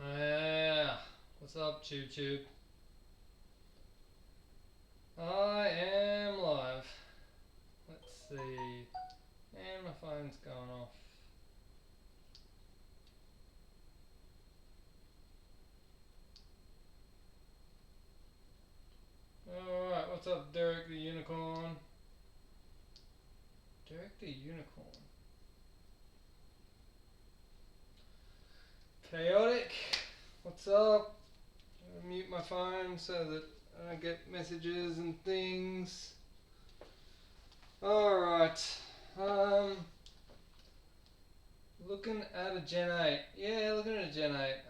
Yeah, what's up, Tube? I am live. Let's see. And my phone's gone off. Alright, what's up, Derek the Unicorn? Derek the Unicorn. Chaotic, what's up? I'm gonna mute my phone so that I don't get messages and things. Alright. Looking at a Gen 8. Yeah, looking at a Gen 8.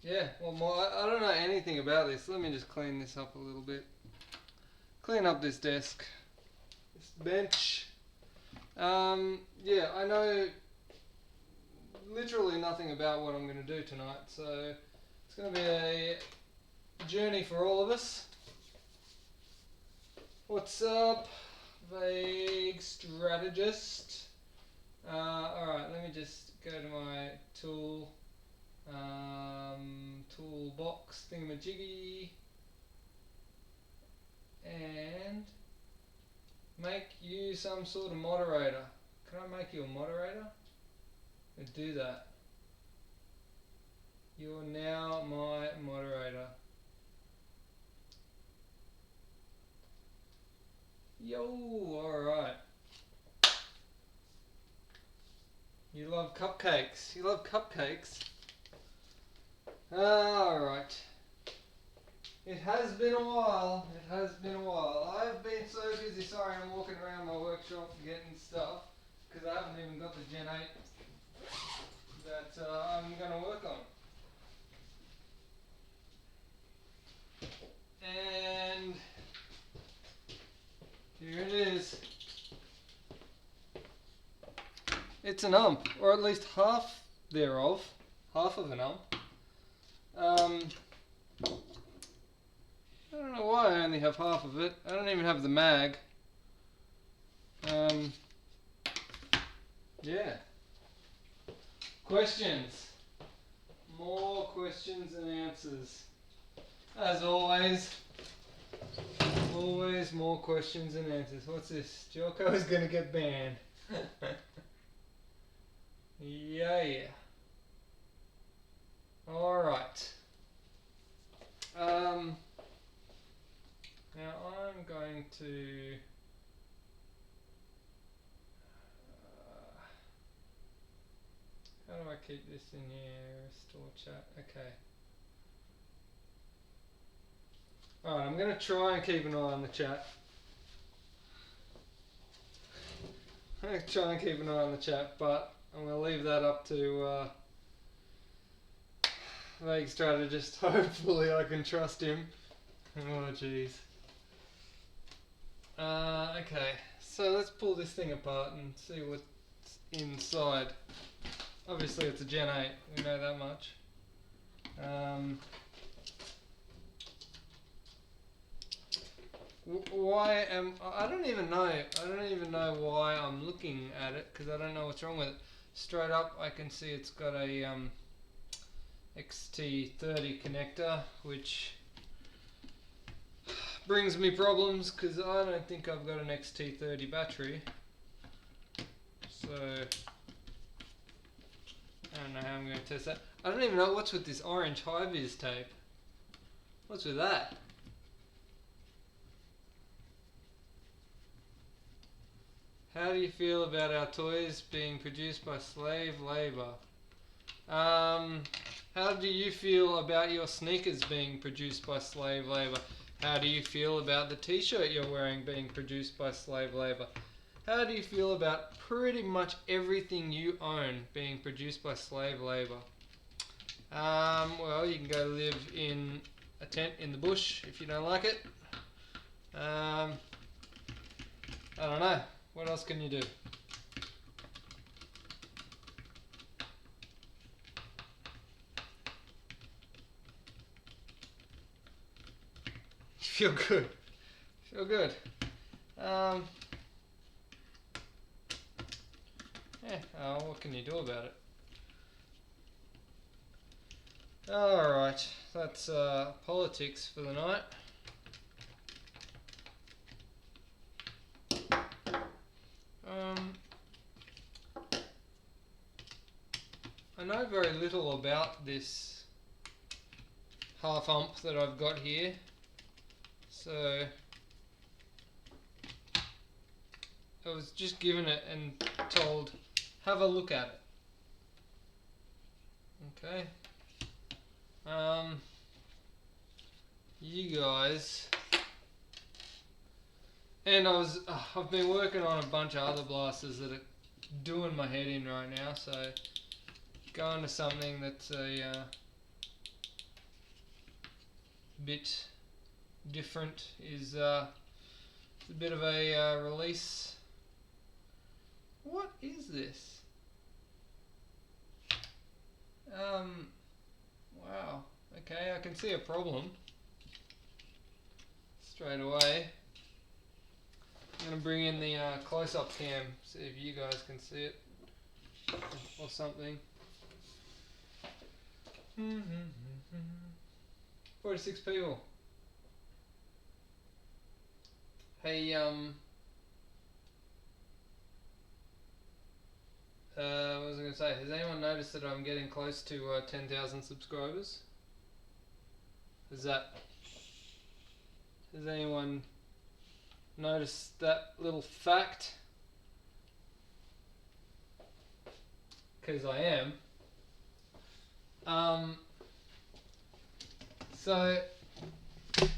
Yeah, well, I don't know anything about this. Let me just clean this up a little bit. Clean up this desk, this bench. Yeah, I know literally nothing about what I'm going to do tonight, so it's going to be a journey for all of us. What's up, vague strategist? Alright, let me just go to my toolbox thingamajiggy and make you some sort of moderator. Can I make you a moderator? Let's do that. You're now my moderator. Yo, alright. You love cupcakes. You love cupcakes. Alright. It has been a while. It has been a while. I've been so busy, sorry, I'm walking around my workshop getting stuff because I haven't even got the Gen 8 that I'm going to work on. And here it is. It's an ump, or at least half thereof, half of an ump. I don't know why I only have half of it. I don't even have the mag. Yeah. Questions. More questions and answers. As always. Always more questions and answers. What's this? Joko is going to get banned. Yeah. Alright. Now I'm going to how do I keep this in here? Restore chat. Okay. Alright, I'm going to try and keep an eye on the chat. I'm going to try and keep an eye on the chat, but I'm going to leave that up to vague strategist. Hopefully I can trust him. Oh jeez. Okay, so let's pull this thing apart and see what's inside. Obviously it's a Gen 8, we know that much. I don't even know why I'm looking at it because I don't know what's wrong with it. Straight up I can see it's got a XT30 connector, which brings me problems because I don't think I've got an XT30 battery. So I don't know how I'm going to test that. I don't even know what's with this orange high-vis tape. What's with that? How do you feel about our toys being produced by slave labor? How do you feel about your sneakers being produced by slave labor? How do you feel about the t-shirt you're wearing being produced by slave labor? How do you feel about pretty much everything you own being produced by slave labor? Well, you can go live in a tent in the bush if you don't like it. I don't know. What else can you do? Feel good. Feel good. what can you do about it? Alright, that's politics for the night. I know very little about this half ump that I've got here, so I was just given it and told, have a look at it. Okay. You guys, and I've been working on a bunch of other blasters that are doing my head in right now, so going to something that's a bit different is a bit of a release. What is this? Wow. Okay, I can see a problem straight away. I'm going to bring in the close-up cam, see if you guys can see it or something. 46 people. Hey, what was I going to say? Has anyone noticed that I'm getting close to 10,000 subscribers? Has anyone noticed that little fact? Because I am. So, can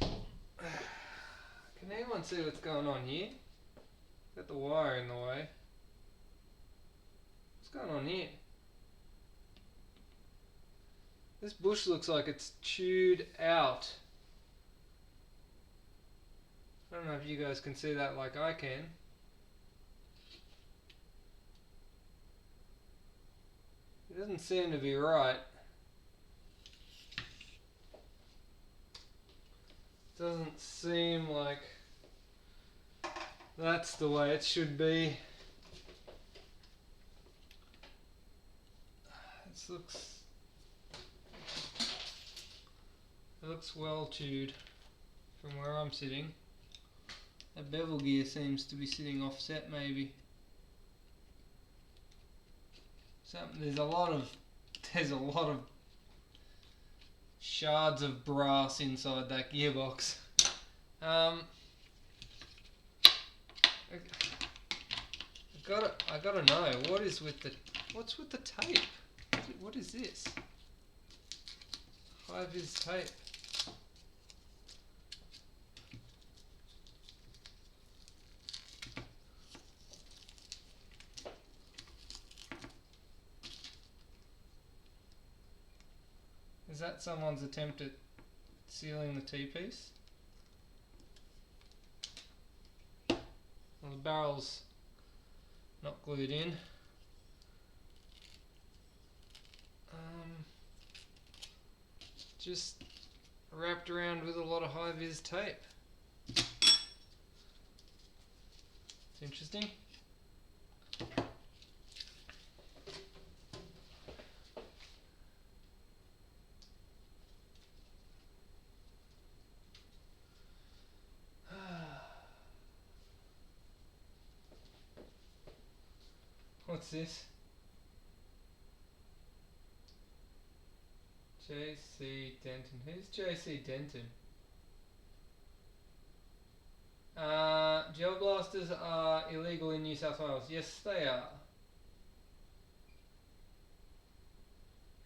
anyone see what's going on here? Got the wire in the way. What's going on here? This bush looks like it's chewed out. I don't know if you guys can see that like I can. It doesn't seem to be right. Doesn't seem like that's the way it should be. It looks well chewed from where I'm sitting. That bevel gear seems to be sitting offset maybe. There's a lot of shards of brass inside that gearbox. I gotta know what's with the tape. What is this? High-vis tape. Is that someone's attempt at sealing the T-piece? Well, the barrel's not glued in. Just wrapped around with a lot of high-vis tape. It's interesting. What's this? J.C. Denton. Who's J.C. Denton? Gel blasters are illegal in New South Wales. Yes, they are.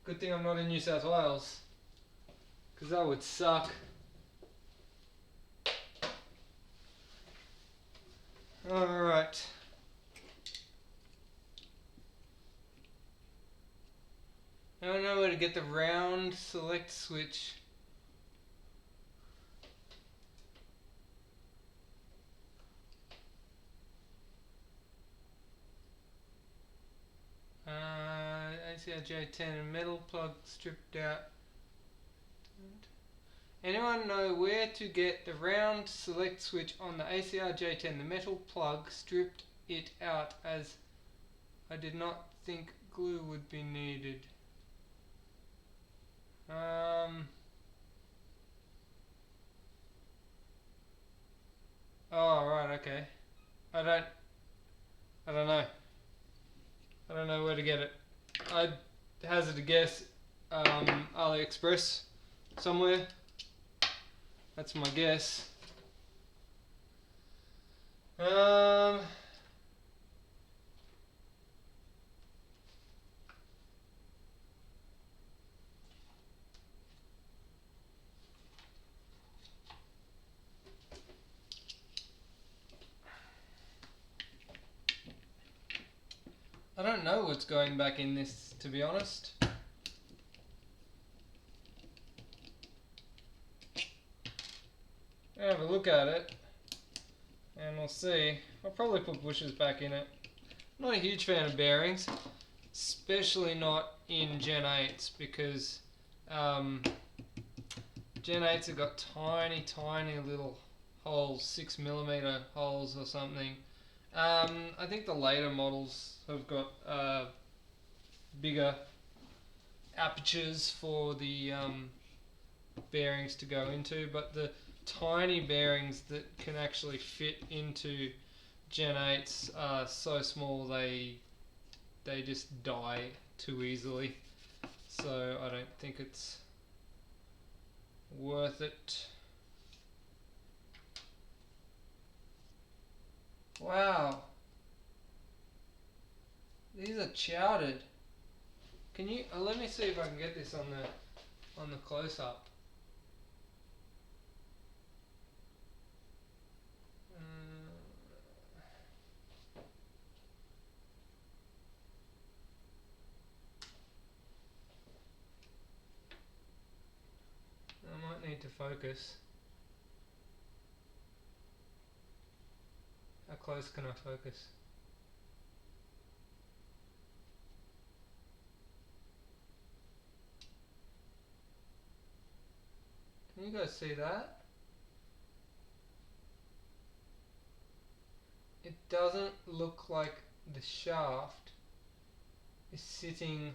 Good thing I'm not in New South Wales, because that would suck. Alright. I don't know where to get the round select switch. ACR J10 metal plug stripped out. Anyone know where to get the round select switch on the ACR J10? The metal plug stripped it out as I did not think glue would be needed. Oh, right, okay. I don't know. I don't know where to get it. I'd hazard a guess, AliExpress somewhere. That's my guess. I don't know what's going back in this, to be honest. I'll have a look at it and we'll see. I'll probably put bushers back in it. I'm not a huge fan of bearings, especially not in Gen 8s, because Gen 8s have got tiny little holes, 6mm holes or something. I think the later models have got bigger apertures for the bearings to go into, but the tiny bearings that can actually fit into Gen 8s are so small they just die too easily, so I don't think it's worth it. Wow, these are chowdered. Can you let me see if I can get this on the close-up. I might need to focus. How close can I focus? Can you guys see that? It doesn't look like the shaft is sitting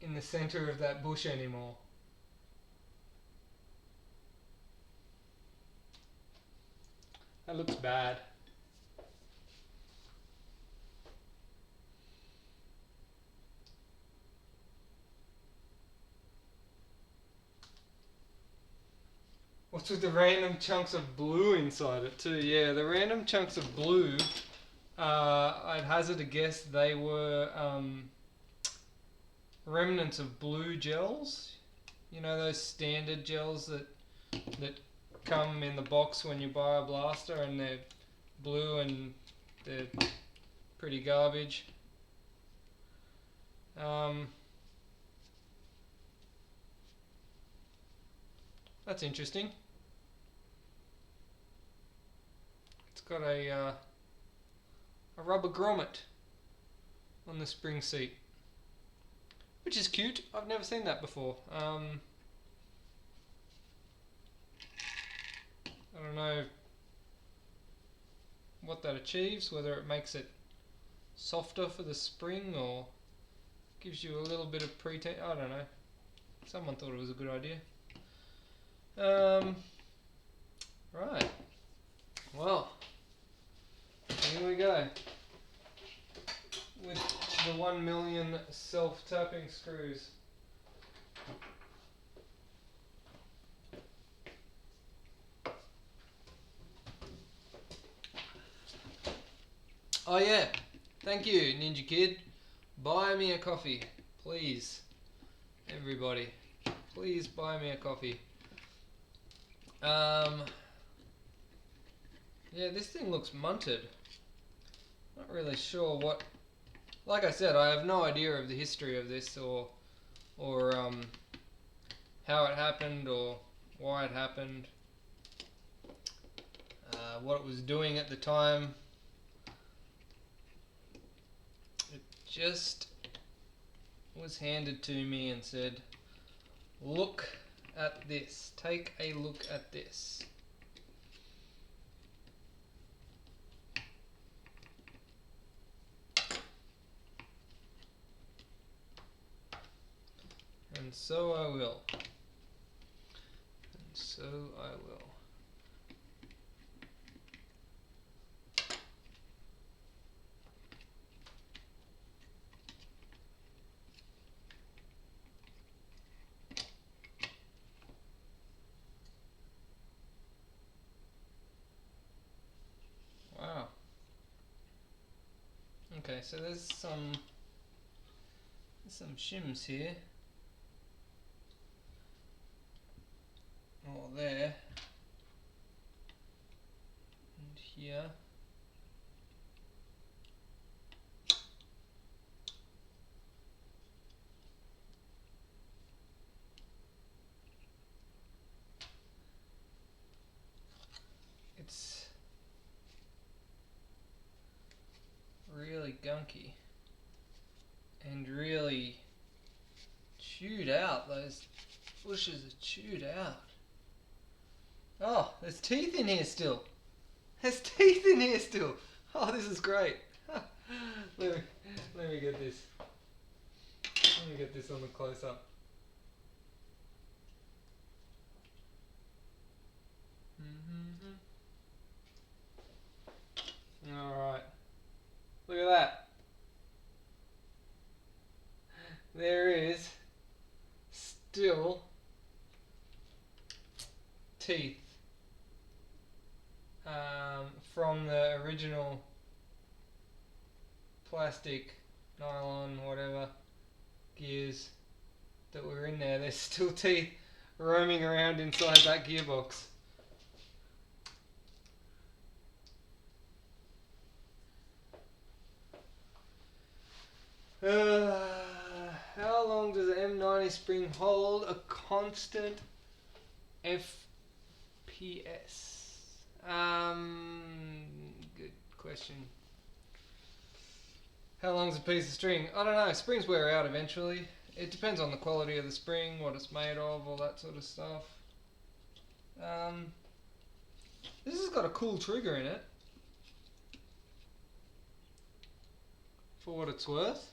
in the center of that bush anymore. That looks bad. What's with the random chunks of blue inside it too? Yeah, the random chunks of blue, I'd hazard a guess they were remnants of blue gels. You know, those standard gels that come in the box when you buy a blaster, and they're blue and they're pretty garbage. That's interesting. It's got a rubber grommet on the spring seat, which is cute. I've never seen that before. I don't know what that achieves, whether it makes it softer for the spring or gives you a little bit of pre-tension. I don't know. Someone thought it was a good idea. Right. Well, here we go with the 1 million self-tapping screws. Oh yeah, thank you, Ninja Kid. Buy me a coffee, please. Everybody, please buy me a coffee. Yeah, this thing looks munted. Not really sure what. Like I said, I have no idea of the history of this or how it happened or why it happened. What it was doing at the time. It just was handed to me and said, look at this. Take a look at this. And so I will. And so I will. Wow. Okay, so there's some shims here. Or there. And here. It's really gunky and really chewed out. Those bushes are chewed out. Oh, there's teeth in here still. There's teeth in here still. Oh, this is great. let me get this. Let me get this on the close up. Alright. Look at that. There is still teeth from the original plastic, nylon, whatever, gears that were in there. There's still teeth roaming around inside that gearbox. How long does the M90 spring hold a constant FPS? Good question. How long's a piece of string? I don't know. Springs wear out eventually. It depends on the quality of the spring, what it's made of, all that sort of stuff. This has got a cool trigger in it, for what it's worth.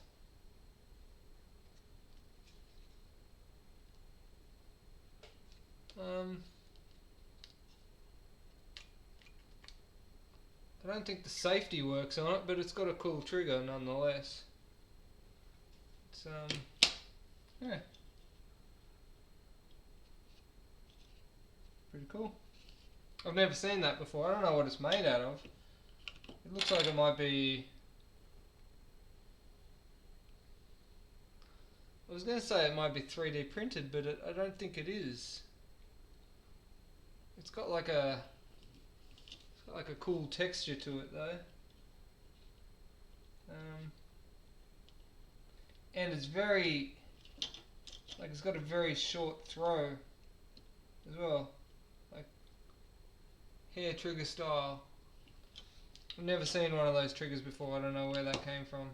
I don't think the safety works on it, but it's got a cool trigger nonetheless. It's yeah, pretty cool. I've never seen that before. I don't know what it's made out of. It looks like it might be... I was going to say it might be 3D printed, but I don't think it is. It's got like a cool texture to it though. And it's very, like, it's got a very short throw as well, like hair trigger style. I've never seen one of those triggers before. I don't know where that came from.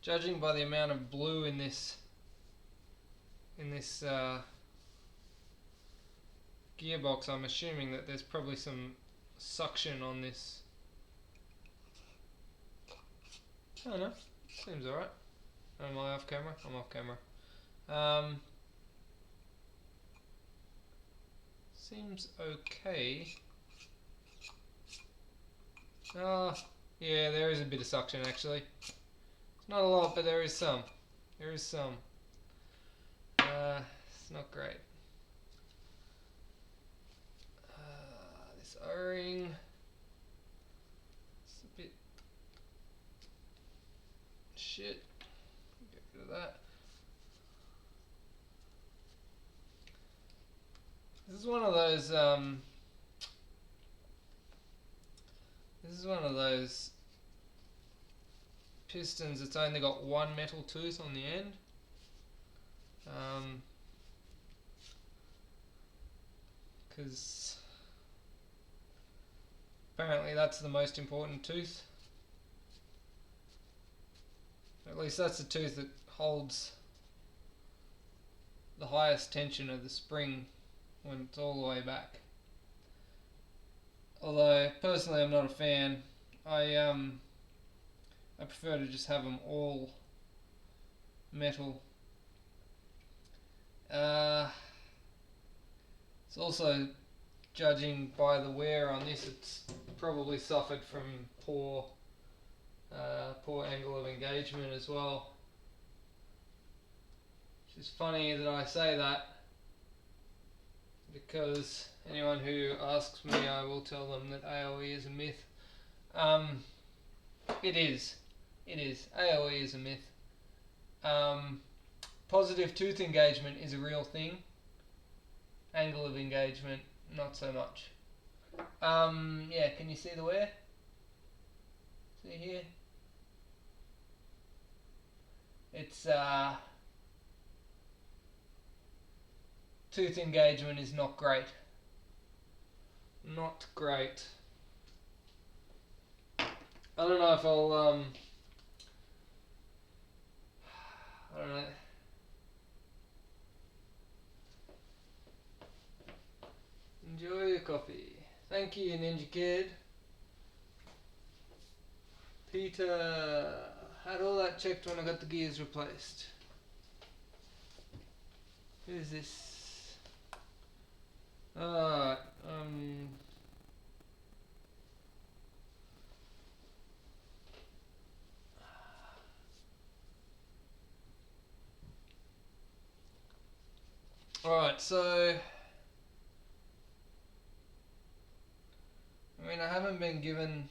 Judging by the amount of blue in this gearbox, I'm assuming that there's probably some suction on this. I don't know. Seems alright. Am I off camera? I'm off camera. Seems okay. Oh, yeah, there is a bit of suction actually. It's not a lot, but there is some. There is some. It's not great. This O-ring. It's a bit shit. Get rid of that. This is one of those. This is one of those pistons that's only got one metal tooth on the end. Because apparently that's the most important tooth. At least that's the tooth that holds the highest tension of the spring when it's all the way back. Although personally I'm not a fan. I I prefer to just have them all metal. It's also, judging by the wear on this, it's probably suffered from poor angle of engagement as well. Which is funny that I say that, because anyone who asks me, I will tell them that AOE is a myth. It is. AOE is a myth. Positive tooth engagement is a real thing. Angle of engagement, not so much. Yeah, can you see the wear? See here? It's tooth engagement is not great. Not great. I don't know if I'll I don't know. Enjoy your coffee. Thank you, Ninja Kid. Peter had all that checked when I got the gears replaced. Who's this? Alright, Alright, so I mean, I haven't been given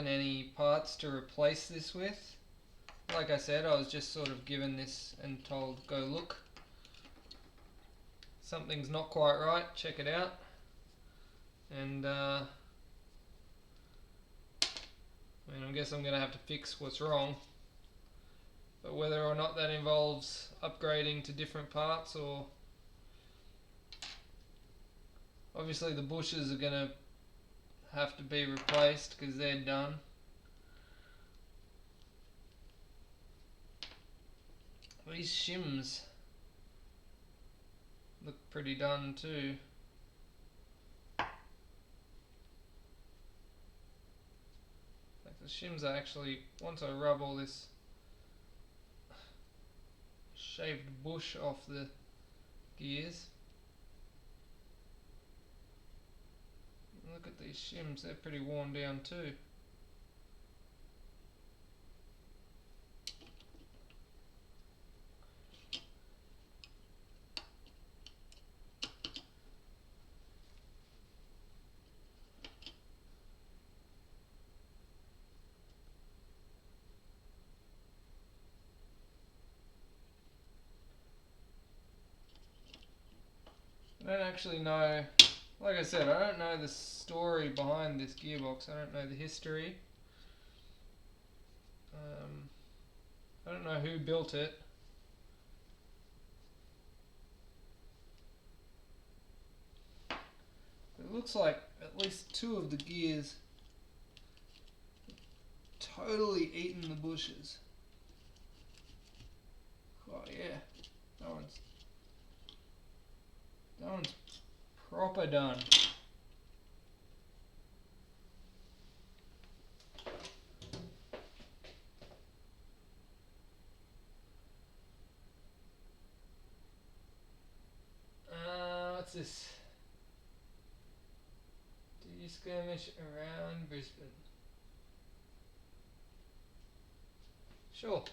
any parts to replace this with. Like I said, I was just sort of given this and told, go look. Something's not quite right, check it out. And I mean, I guess I'm going to have to fix what's wrong. But whether or not that involves upgrading to different parts, or obviously the bushes are going to have to be replaced because they're done. These shims look pretty done too. Like the shims are actually, once I rub all this shaved bush off the gears, look at these shims, they're pretty worn down too. I don't actually know, like I said, I don't know the story behind this gearbox. I don't know the history. I don't know who built it. It looks like at least two of the gears totally eaten the bushes. Oh yeah, that one's proper done. What's this? Do you skirmish around Brisbane? Sure.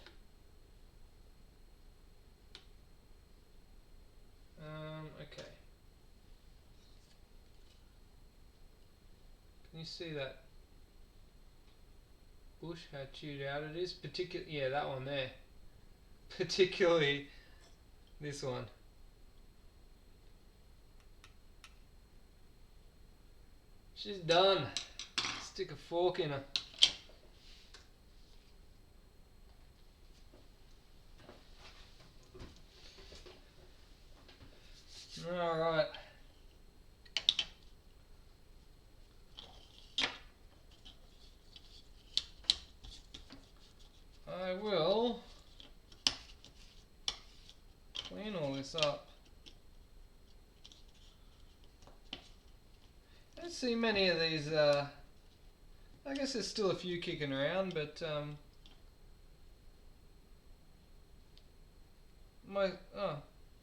Okay. Can you see that bush, how chewed out it is? Yeah, that one there. Particularly this one. She's done. Stick a fork in her. Alright. I will clean all this up. see many of these. I guess there's still a few kicking around, but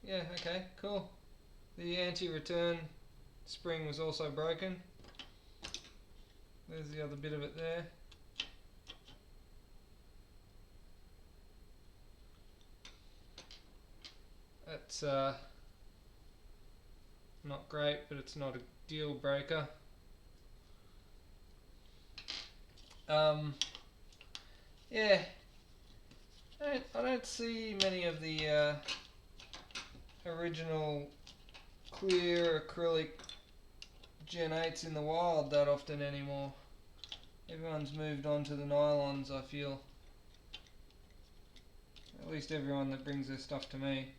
yeah, okay, cool. The anti-return spring was also broken. There's the other bit of it there. That's not great, but it's not a deal breaker. Yeah, I don't see many of the original clear acrylic gen8s in the wild that often anymore. Everyone's moved on to the nylons, I feel. At least everyone that brings their stuff to me.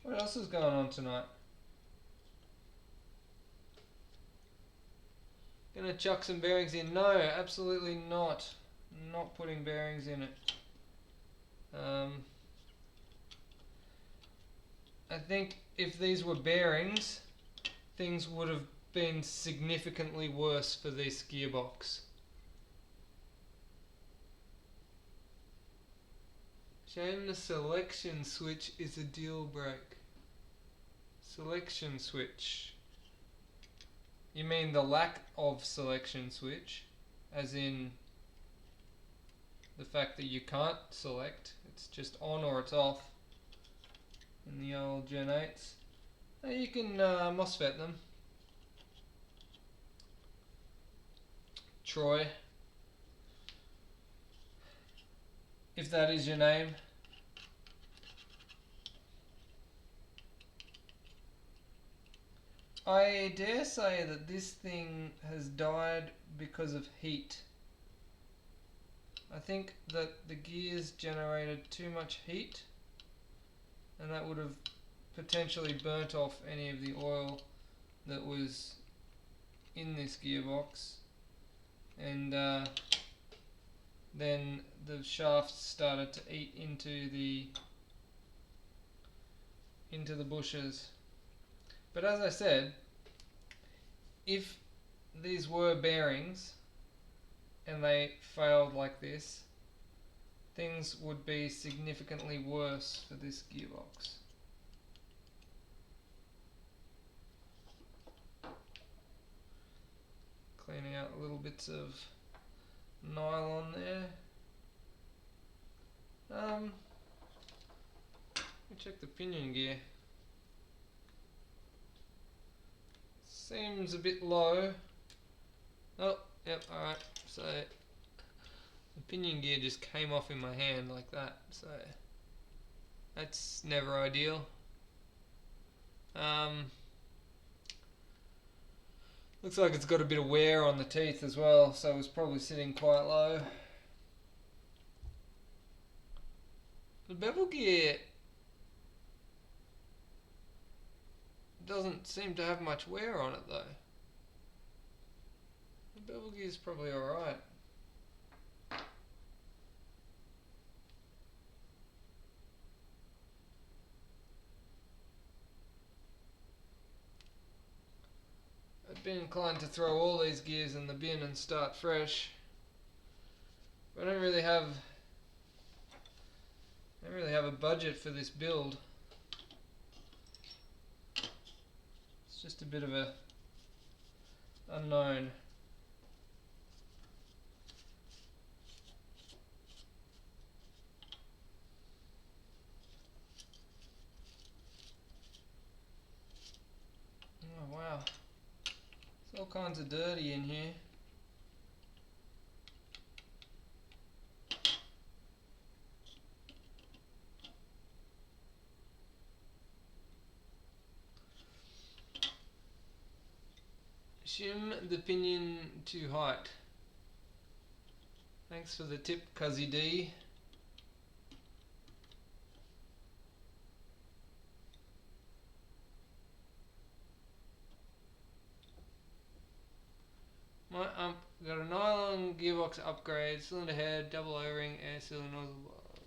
What else is going on tonight? Gonna chuck some bearings in? No, absolutely not. Not putting bearings in it. I think if these were bearings, things would have been significantly worse for this gearbox. Shame the selection switch is a deal break. Selection switch. You mean the lack of selection switch, as in the fact that you can't select, it's just on or it's off in the old gen8s. Now you can MOSFET them. Troy, if that is your name. I dare say that this thing has died because of heat. I think that the gears generated too much heat, and that would have potentially burnt off any of the oil that was in this gearbox, and then the shafts started to eat into the bushes. But as I said, if these were bearings and they failed like this, things would be significantly worse for this gearbox. Cleaning out little bits of nylon there. Let me check the pinion gear. Seems a bit low. Oh, yep, alright. So the pinion gear just came off in my hand like that, so that's never ideal. Looks like it's got a bit of wear on the teeth as well, so it's probably sitting quite low. The bevel gear doesn't seem to have much wear on it though. The bevel gear is probably alright. I'd be inclined to throw all these gears in the bin and start fresh. But I don't really have a budget for this build. It's just a bit of a unknown. Oh wow. There's all kinds of dirty in here. Shim the pinion to height. Thanks for the tip, Cuzzy D. My ump got a nylon gearbox upgrade, cylinder head, double O-ring, air cylinder nozzle,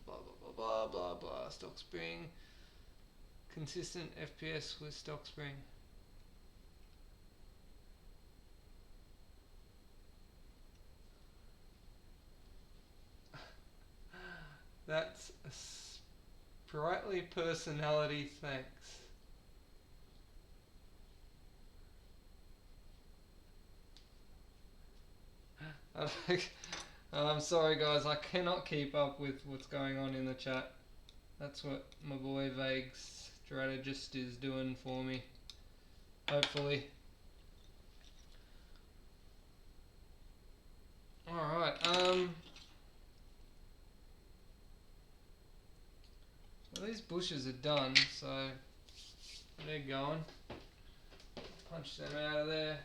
blah blah blah blah blah blah. Stock spring, consistent FPS with stock spring. Lovely personality, thanks. I'm sorry guys, I cannot keep up with what's going on in the chat. That's what my boy Vague Strategist is doing for me. Hopefully. Alright, well, these bushes are done, so they're going. Punch them out of there.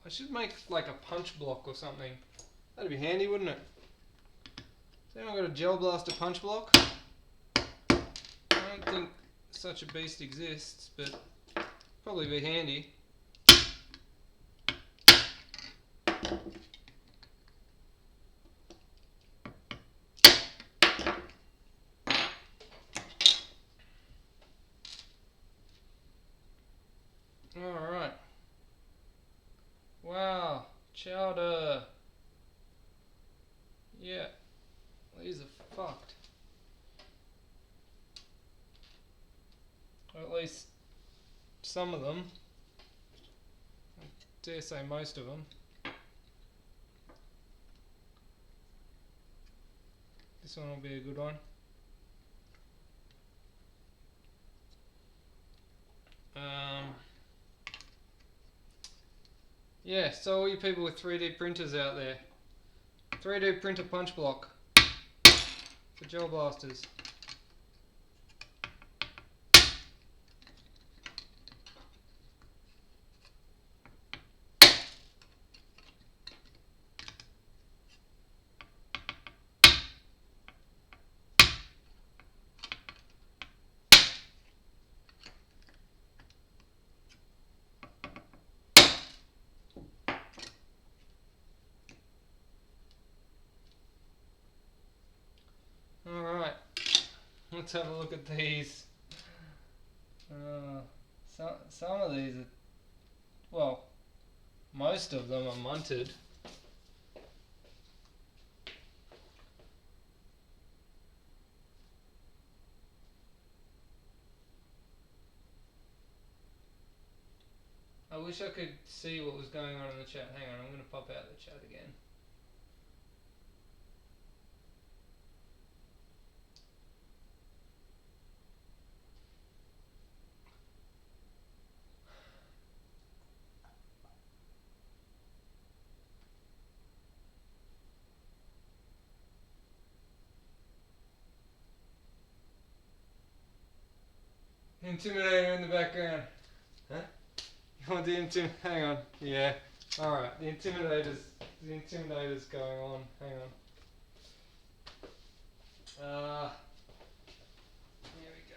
I should make like a punch block or something. That'd be handy, wouldn't it? Has anyone got a gel blaster punch block? I don't think such a beast exists, but probably be handy. Alright. Wow, chowder. Yeah, these are fucked. Or at least some of them. I dare say most of them. This one will be a good one. Yeah, so all you people with 3D printers out there, 3D printer punch block for gel blasters. Alright, let's have a look at these. Some of these are, well, most of them are munted. I wish I could see what was going on in the chat. Hang on, I'm going to pop out the chat again. Intimidator in the background. Huh? You want the hang on. Yeah. Alright, the intimidator's going on. Hang on. Here we go.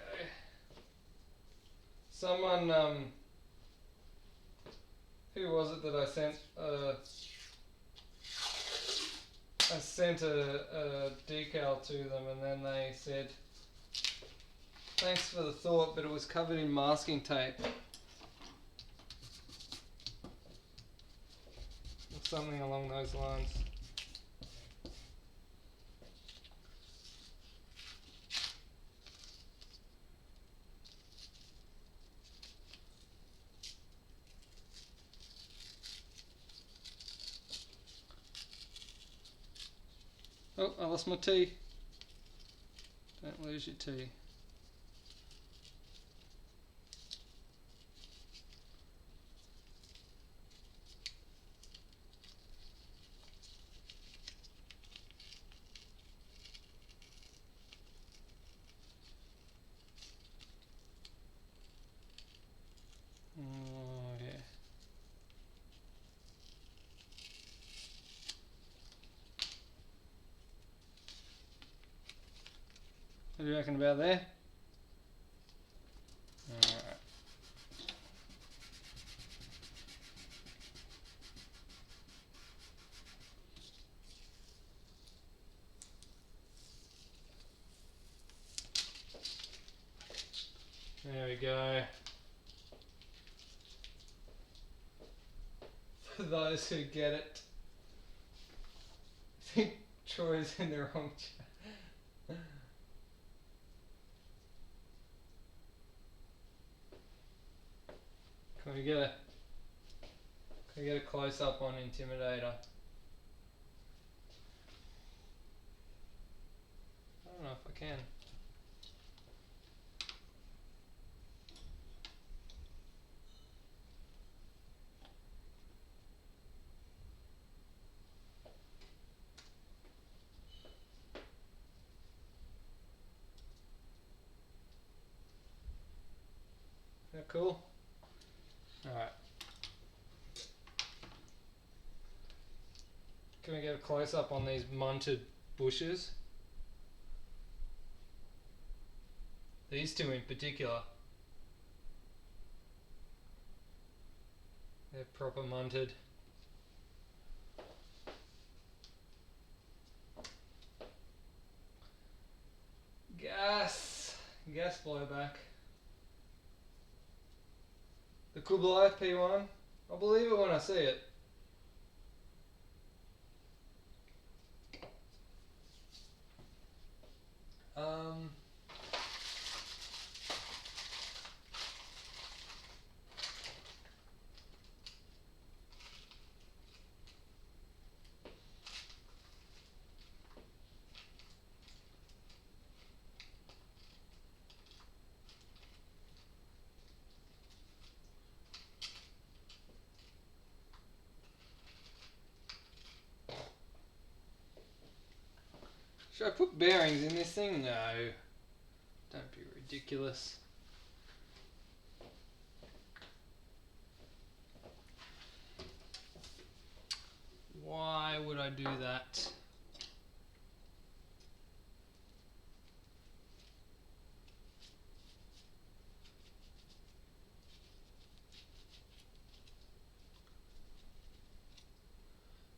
Someone, who was it that I sent, I sent a decal to them and then they said, thanks for the thought, but it was covered in masking tape. Or something along those lines. Oh, I lost my tea. Don't lose your tea. Oh, yeah. What do you reckon about there? Alright. There we go. For those who get it. I think Troy's in the wrong chat. Can we get a close up on Intimidator? I don't know if I can. Is that cool? Alright. Can we get a close up on these munted bushes? These two in particular. They're proper munted. Gas blowback. The Kublai P1. I'll believe it when I see it. Should I put bearings in this thing? No. Don't be ridiculous. Why would I do that?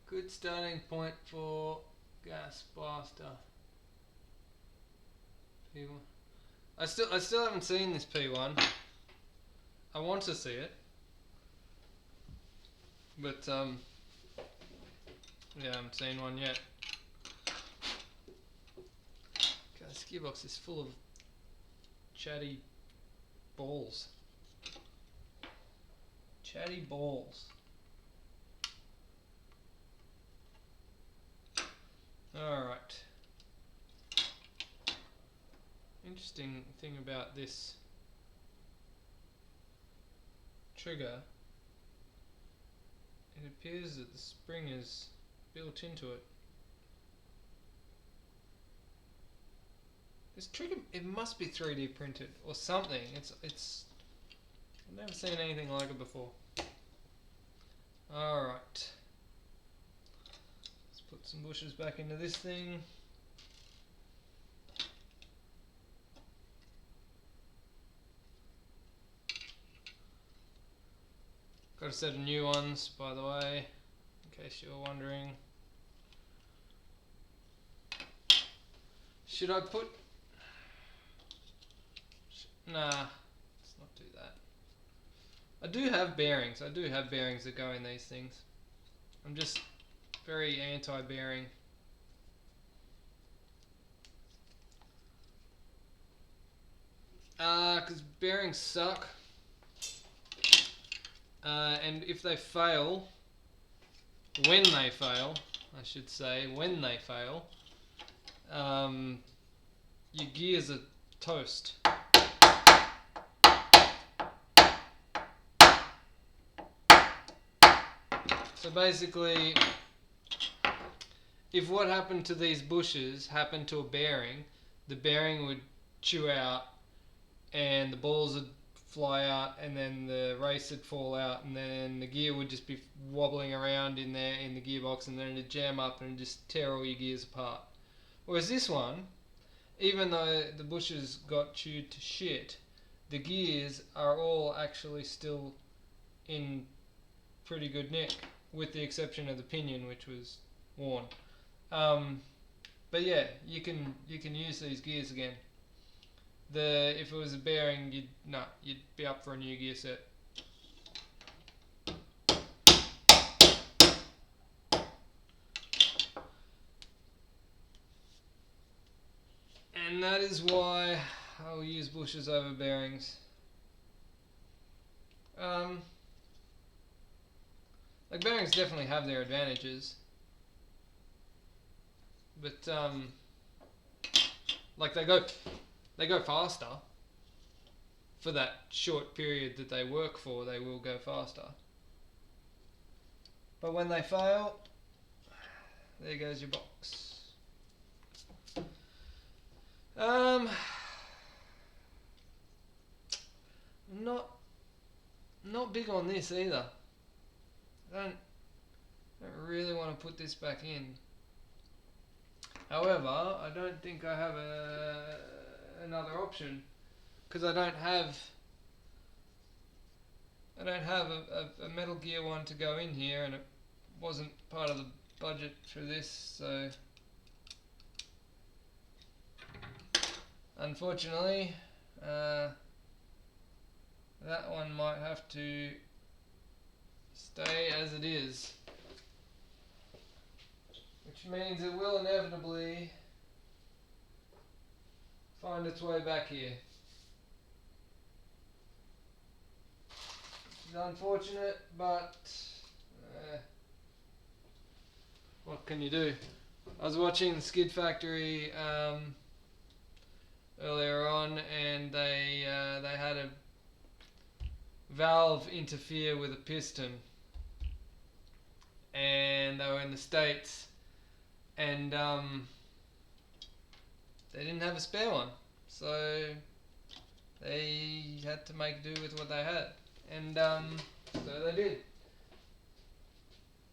Good starting point for gas blaster. P1. I still haven't seen this P1. I want to see it, but yeah, I haven't seen one yet. God, this gearbox is full of chatty balls. Chatty balls. Alright. Interesting thing about this trigger, it appears that the spring is built into it. This trigger, it must be 3D printed or something. It's I've never seen anything like it before. Alright. Let's put some bushes back into this thing. Got a set of new ones, by the way, in case you're wondering. Should I put... Nah, let's not do that. I do have bearings. I do have bearings that go in these things. I'm just very anti-bearing. Because bearings suck. And if they fail, when they fail, I should say, when they fail, your gears are toast. So basically, if what happened to these bushes happened to a bearing, the bearing would chew out and the balls would fly out, and then the race would fall out, and then the gear would just be wobbling around in there in the gearbox, and then it'd jam up and just tear all your gears apart. Whereas this one, even though the bushes got chewed to shit, the gears are all actually still in pretty good nick, with the exception of the pinion, which was worn. But yeah, you can use these gears again. If it was a bearing, you'd be up for a new gear set. And that is why I'll use bushes over bearings. Like bearings definitely have their advantages, but like they go faster for that short period that they work for. They will go faster, but when they fail, there goes your box. Not big on this either. I don't really want to put this back in. However, I don't think I have another option, because I don't have a Metal Gear one to go in here, and it wasn't part of the budget for this, so unfortunately that one might have to stay as it is, which means it will inevitably find its way back here. Which is unfortunate, but what can you do? I was watching Skid Factory earlier on, and they had a valve interfere with a piston, and they were in the States, and they didn't have a spare one, so they had to make do with what they had, and so they did,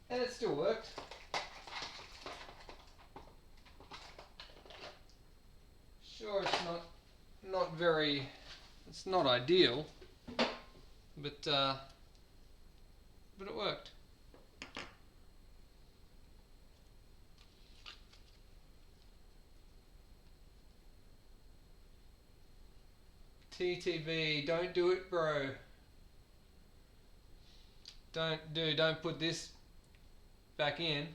and it still worked. Sure, it's not very, it's not ideal, but it worked. TTV, don't do it, bro. Don't put this back in.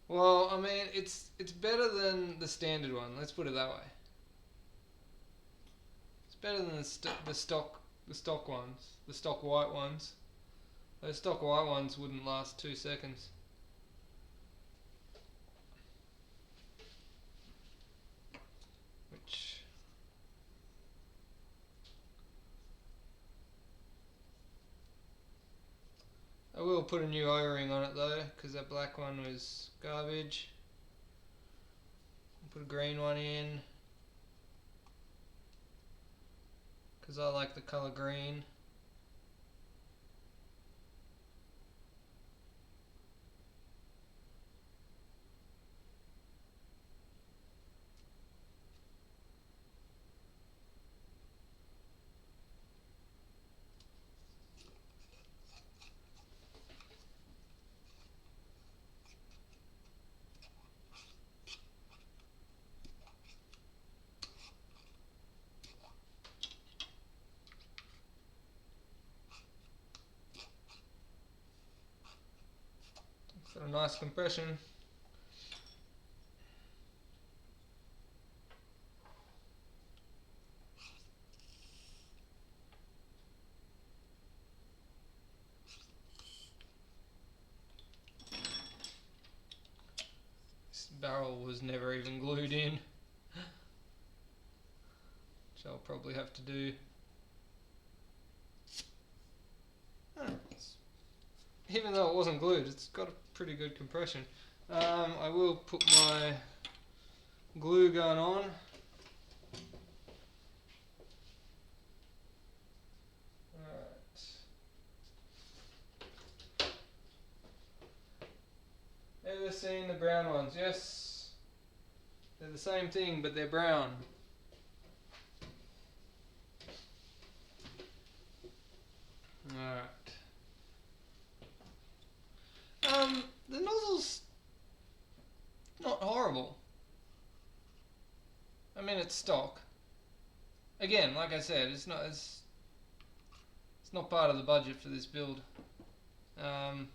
Well, I mean, it's better than the standard one. Let's put it that way. It's better than the stock ones, the stock white ones. Those stock white ones wouldn't last 2 seconds. Which I will put a new O-ring on it though, because that black one was garbage. I'll put a green one in, because I like the colour green. Got a nice compression. This barrel was never even glued in, which I'll probably have to do. Even though it wasn't glued, it's got a pretty good compression. I will put my glue gun on. Alright. Ever seen the brown ones? Yes. They're the same thing, but they're brown. Alright. The nozzle's not horrible. I mean, it's stock. Again, like I said, it's It's not part of the budget for this build. The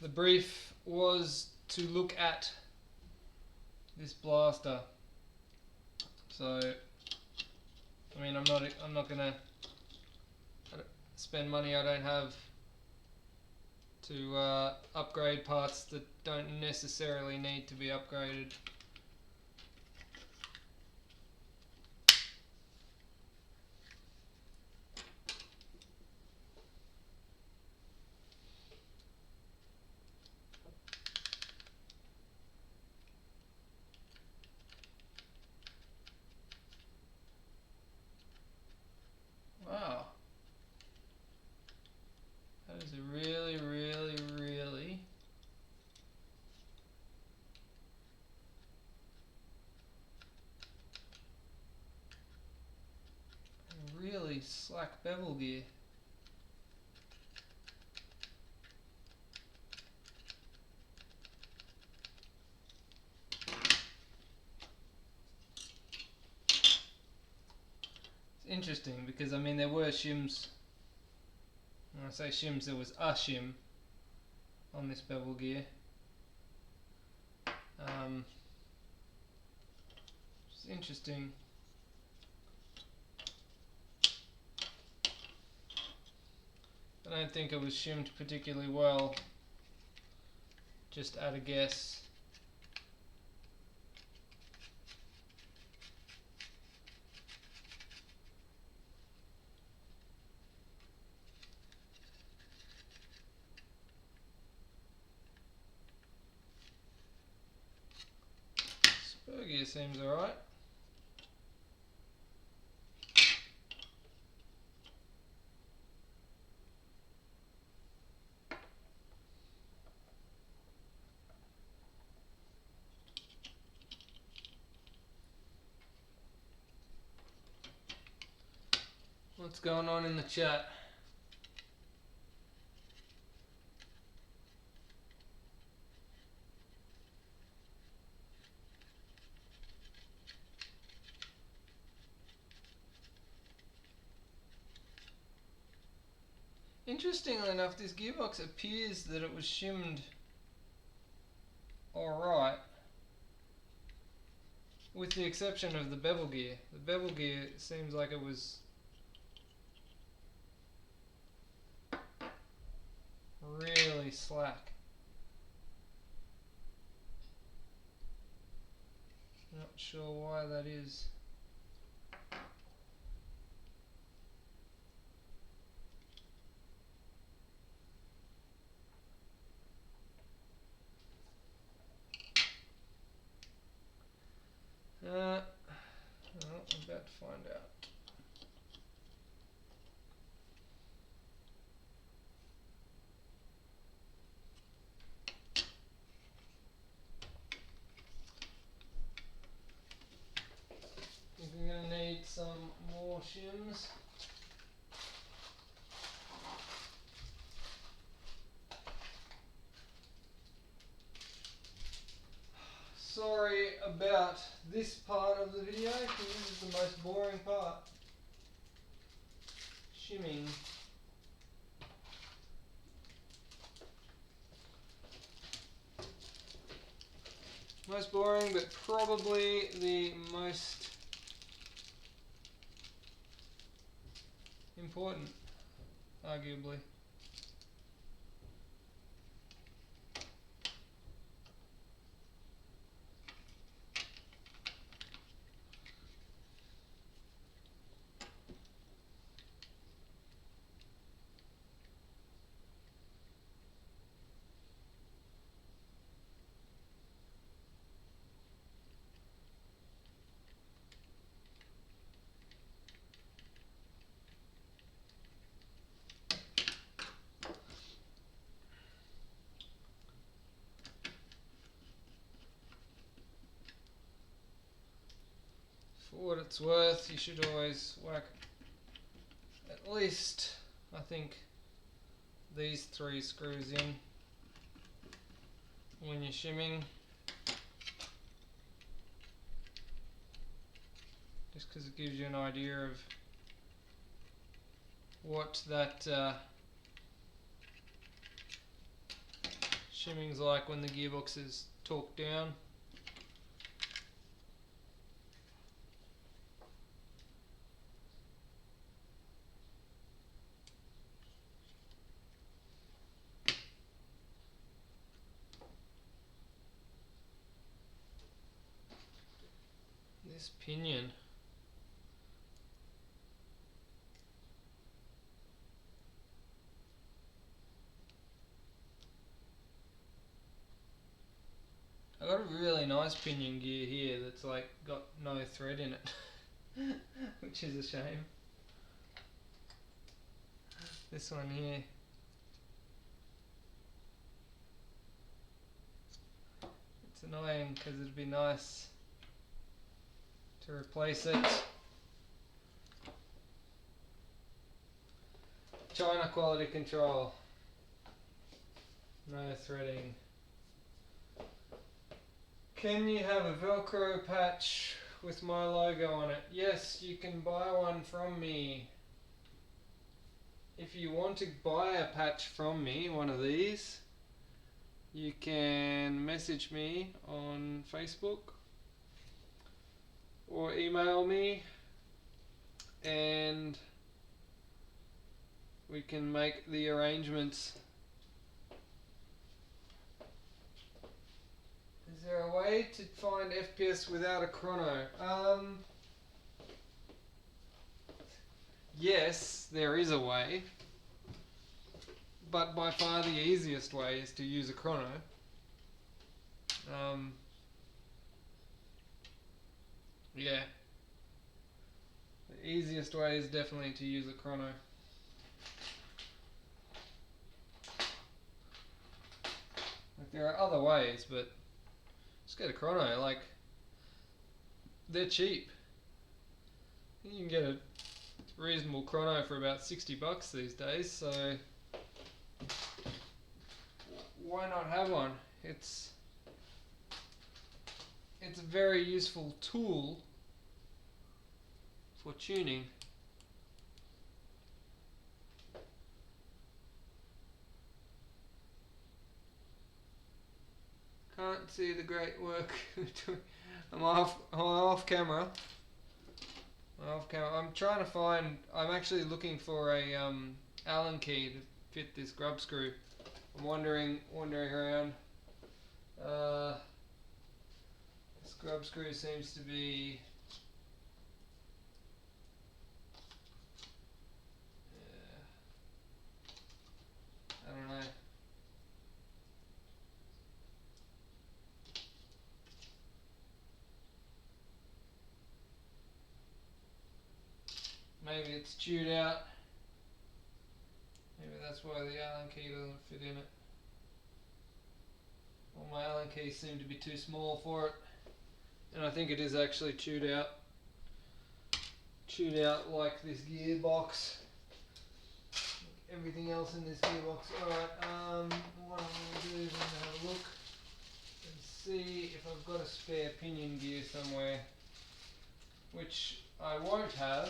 brief was to look at this blaster. So, I mean, I'm not gonna spend money I don't have to upgrade parts that don't necessarily need to be upgraded. Wow. That is a really, really, really slack bevel gear. It's interesting because I mean there were shims. When I say shims, there was a shim on this bevel gear. It's interesting. I don't think it was shimmed particularly well. Just at a guess. Spur gear seems alright. What's going on in the chat? Interestingly enough, this gearbox appears that it was shimmed alright, with the exception of the bevel gear. The bevel gear seems like it was really slack. Not sure why that is. Well, I'm about to find out. I think I'm going to need some more shims. Sorry about this part of the video, because this is the most boring part. Shimming. Most boring, but probably the most important, arguably. For what it's worth, you should always whack at least, I think, these 3 screws in when you're shimming, just because it gives you an idea of what that shimming's like when the gearbox is torqued down. This pinion, I got a really nice pinion gear here that's like got no thread in it, which is a shame. This one here, it's annoying because it'd be nice to replace it. China quality control, no threading. Can you have a Velcro patch with my logo on it? Yes, you can buy one from me. If you want to buy a patch from me, one of these, you can message me on Facebook or email me and we can make the arrangements. Is there a way to find FPS without a chrono? Yes, there is a way, but by far the easiest way is to use a chrono. Yeah, the easiest way is definitely to use a chrono. Like, there are other ways, but just get a chrono. Like, they're cheap. You can get a reasonable chrono for about $60 these days, so why not have one? It's a very useful tool for tuning. Can't see the great work. I'm off camera. I'm trying to find. I'm actually looking for a Allen key to fit this grub screw. I'm wandering around. This grub screw seems to be. I don't know. Maybe it's chewed out. Maybe that's why the Allen key doesn't fit in it. Well, my Allen keys seem to be too small for it. And I think it is actually chewed out. Chewed out like this gearbox. Like everything else in this gearbox. Alright, what I'm going to do is I'm going to have a look and see if I've got a spare pinion gear somewhere. Which I won't have.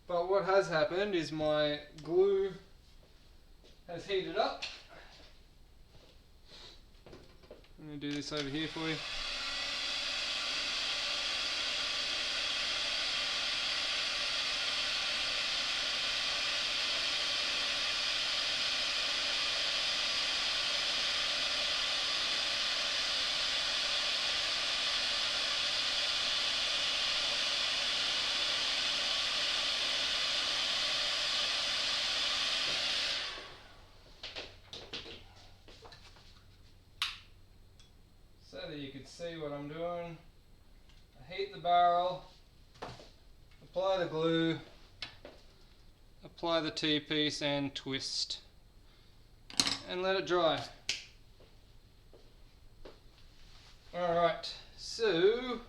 But what has happened is my glue has heated up. I'm going to do this over here for you. So that you can see what I'm doing. I heat the barrel, apply the glue, apply the T-piece and twist, and let it dry. Alright, so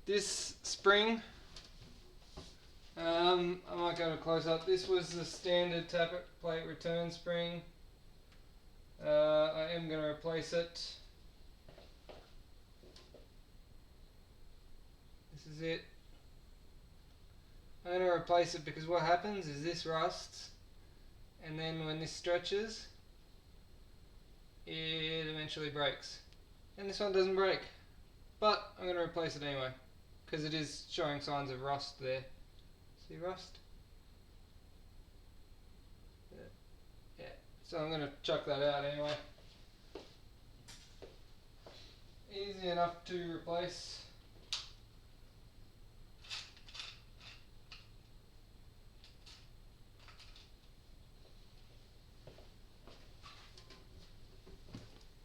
this spring, I might go to close up. This was the standard tappet plate return spring. I am going to replace it. This is it. I'm going to replace it because what happens is this rusts, and then when this stretches, it eventually breaks. And this one doesn't break. But I'm going to replace it anyway, because it is showing signs of rust there. See rust? Yeah. So I'm going to chuck that out anyway. Easy enough to replace.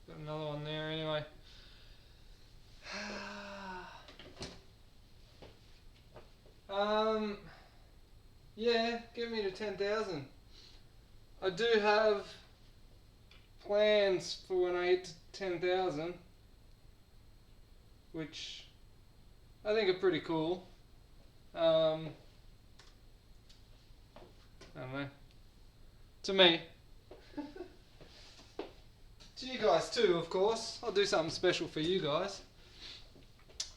Got another one there anyway. Yeah, get me to 10,000. I do have plans for when I hit 10,000, which I think are pretty cool. I don't know. To me. To you guys too, of course. I'll do something special for you guys.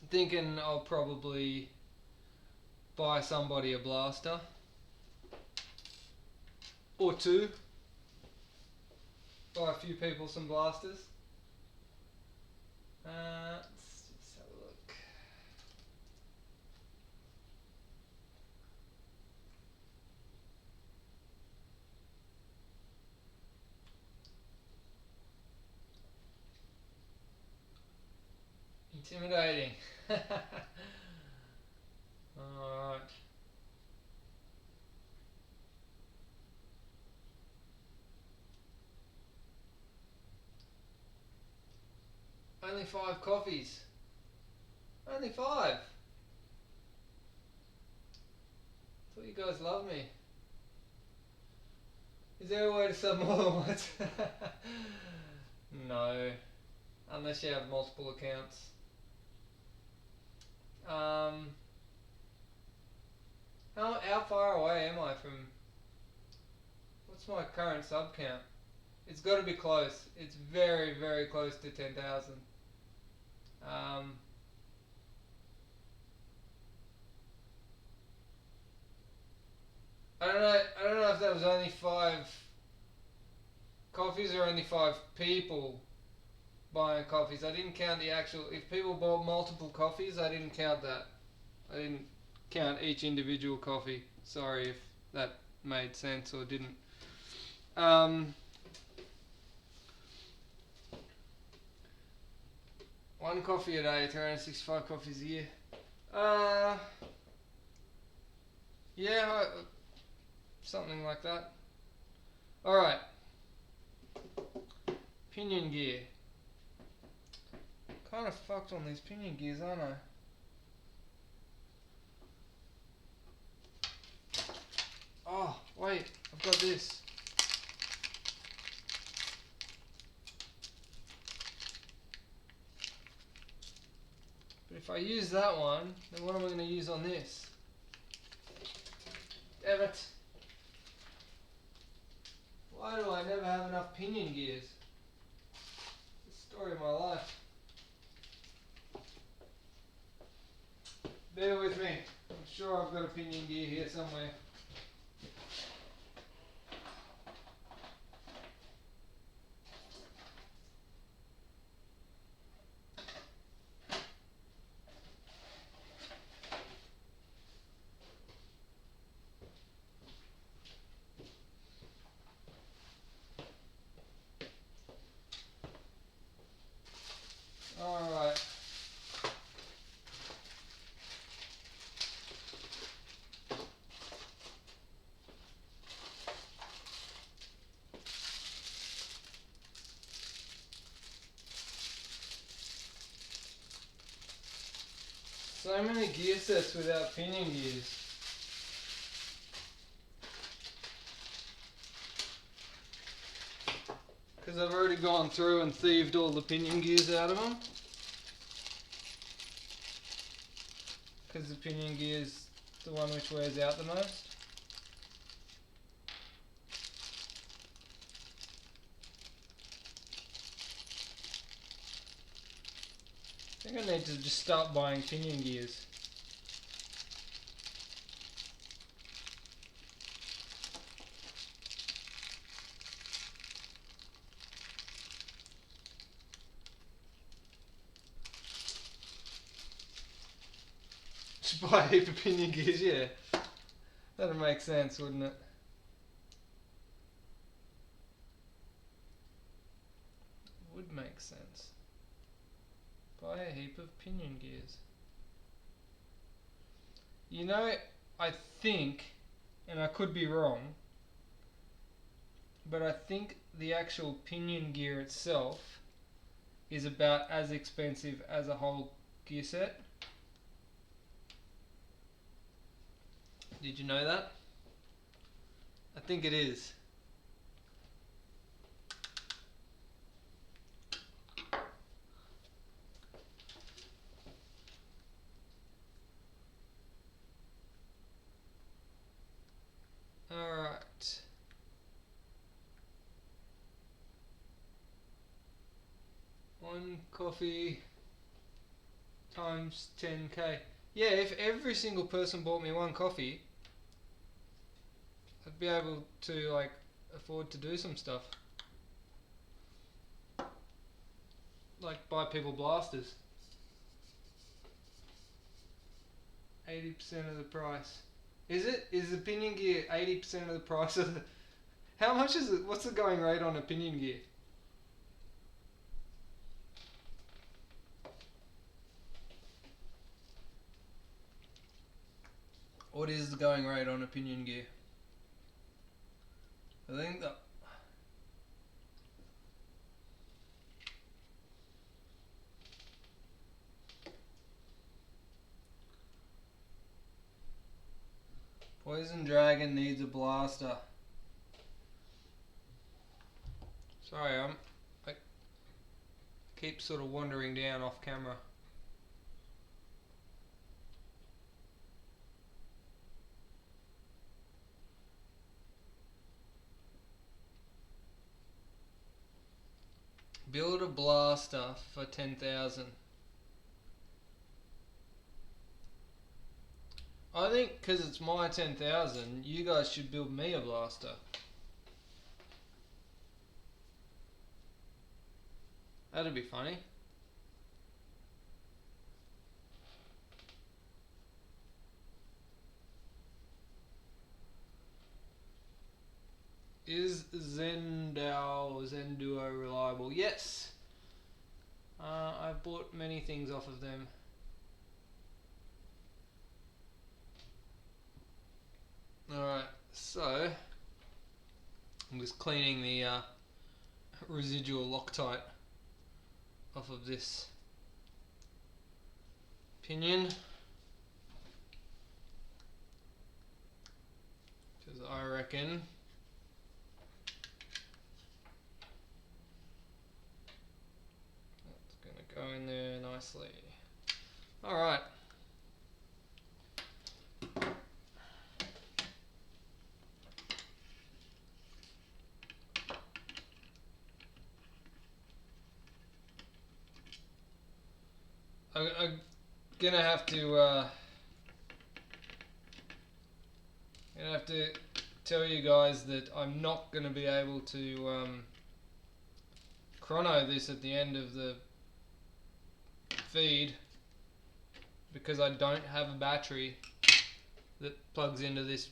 I'm thinking I'll probably buy somebody a blaster. Or two. Buy a few people some blasters. Let's just have a look. Intimidating. Alright. Only 5 coffees. Only 5. Thought you guys love me. Is there a way to sub more than once? No. Unless you have multiple accounts. How far away am I from... What's my current sub count? It's got to be close. It's very, very close to 10,000. I don't know if that was only 5 coffees or only 5 people buying coffees. I didn't count the actual... If people bought multiple coffees, I didn't count that. I didn't count each individual coffee. Sorry if that made sense or didn't. One coffee a day, 365 coffees a year. Yeah, something like that. Alright. Pinion gear. Kind of fucked on these pinion gears, aren't I? Oh, wait, I've got this. But if I use that one, then what am I going to use on this? Damn it. Why do I never have enough pinion gears? It's the story of my life. Bear with me. I'm sure I've got a pinion gear here somewhere. Alright. So many gear sets without pinion gears. Because I've already gone through and thieved all the pinion gears out of them. Because the pinion gear is the one which wears out the most. I think I need to just start buying pinion gears. Just buy a heap of pinion gears, yeah. That'd make sense, wouldn't it? Would make sense. Buy a heap of pinion gears. You know, I think, and I could be wrong, but I think the actual pinion gear itself is about as expensive as a whole gear set. Did you know that? I think it is. Alright. One coffee times 10k. Yeah, if every single person bought me one coffee, I'd be able to like afford to do some stuff. Like buy people blasters. 80% of the price. Is it? Is the pinion gear 80% of the price of the... How much is it? What's the going rate on a pinion gear? What is the going rate on a pinion gear? I think that... Poison Dragon needs a blaster. Sorry, I keep sort of wandering down off camera. Build a blaster for 10,000. I think because it's my 10,000, you guys should build me a blaster. That'd be funny. Is Zenduo reliable? Yes. I've bought many things off of them. Alright, so I'm just cleaning the residual Loctite off of this pinion, because I reckon that's going to go in there nicely. Alright. I'm gonna have to tell you guys that I'm not gonna be able to chrono this at the end of the feed because I don't have a battery that plugs into this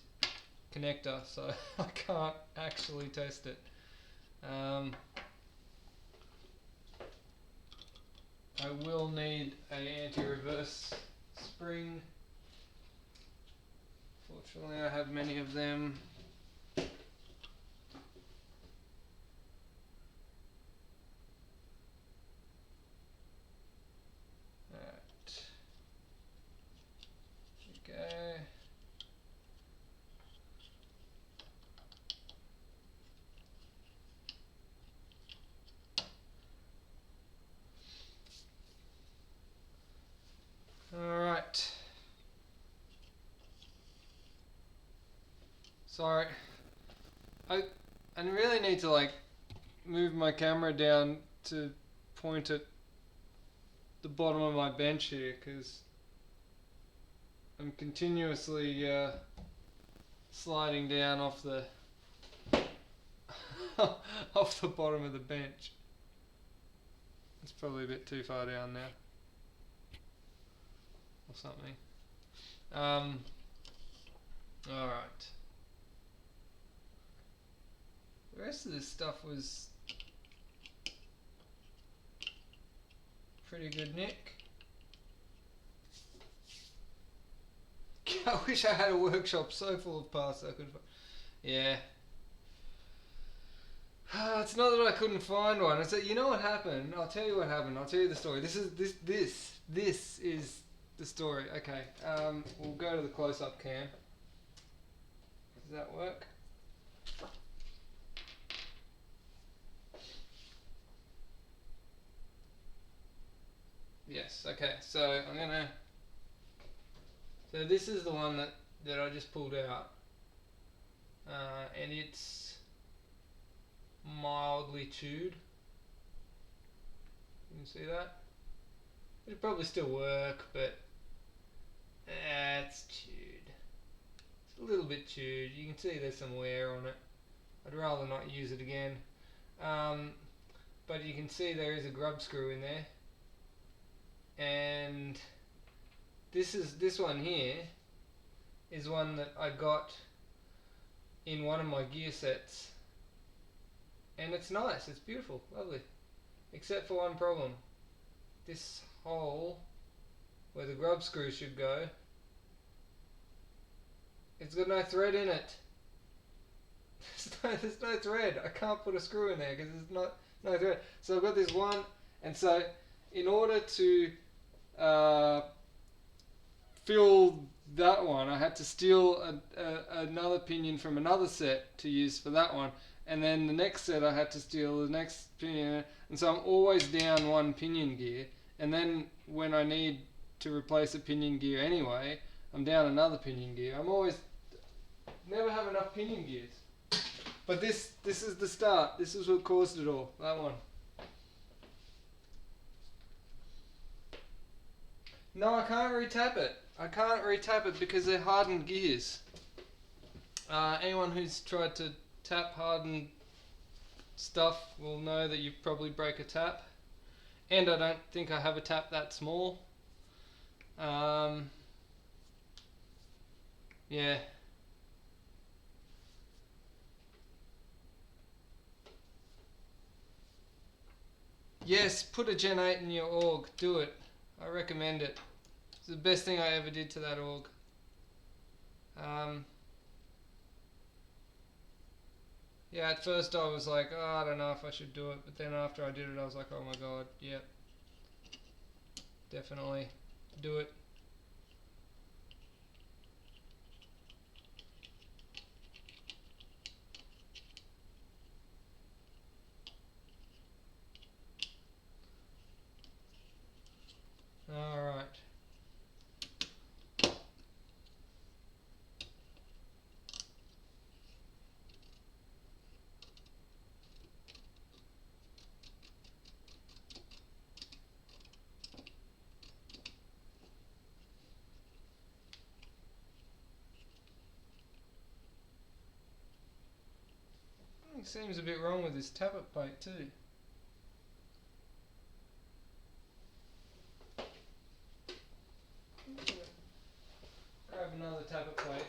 connector, so I can't actually test it. I will need an anti-reverse spring. Fortunately, I have many of them. Alright. Okay. Alright. Sorry. I really need to like move my camera down to point it the bottom of my bench here because I'm continuously sliding down off the off the bottom of the bench. It's probably a bit too far down now or something. Alright. The rest of this stuff was pretty good nick. I wish I had a workshop so full of parts I could. Yeah. It's not that I couldn't find one. It's that, you know what happened? I'll tell you what happened. I'll tell you the story. This is the story. Okay. We'll go to the close-up cam. Does that work? Yes. Okay. So I'm gonna. So this is the one that I just pulled out, and it's mildly chewed. You can see that? It'll probably still work, but it's chewed. It's a little bit chewed. You can see there's some wear on it. I'd rather not use it again. But you can see there is a grub screw in there. And this one here is one that I got in one of my gear sets. And it's nice, it's beautiful, lovely. Except for one problem. This hole where the grub screw should go, it's got no thread in it. There's no thread. I can't put a screw in there because there's no thread. So I've got this one, and so in order to fill that one, I had to steal another pinion from another set to use for that one. And then the next set I had to steal the next pinion, and so I'm always down one pinion gear, and then when I need to replace a pinion gear anyway, I'm down another pinion gear. I'm always, never have enough pinion gears. But this is the start. This is what caused it all, that one. No, I can't retap it. I can't retap it because they're hardened gears. Anyone who's tried to tap hardened stuff will know that you probably break a tap, and I don't think I have a tap that small. Yeah. Yes, put a Gen 8 in your org. Do it. I recommend it. It's the best thing I ever did to that org. Yeah, at first I was like, oh, I don't know if I should do it, but then after I did it I was like, oh my god, yep. Definitely do it. Alright. Seems a bit wrong with this tappet plate too. Grab another tappet plate.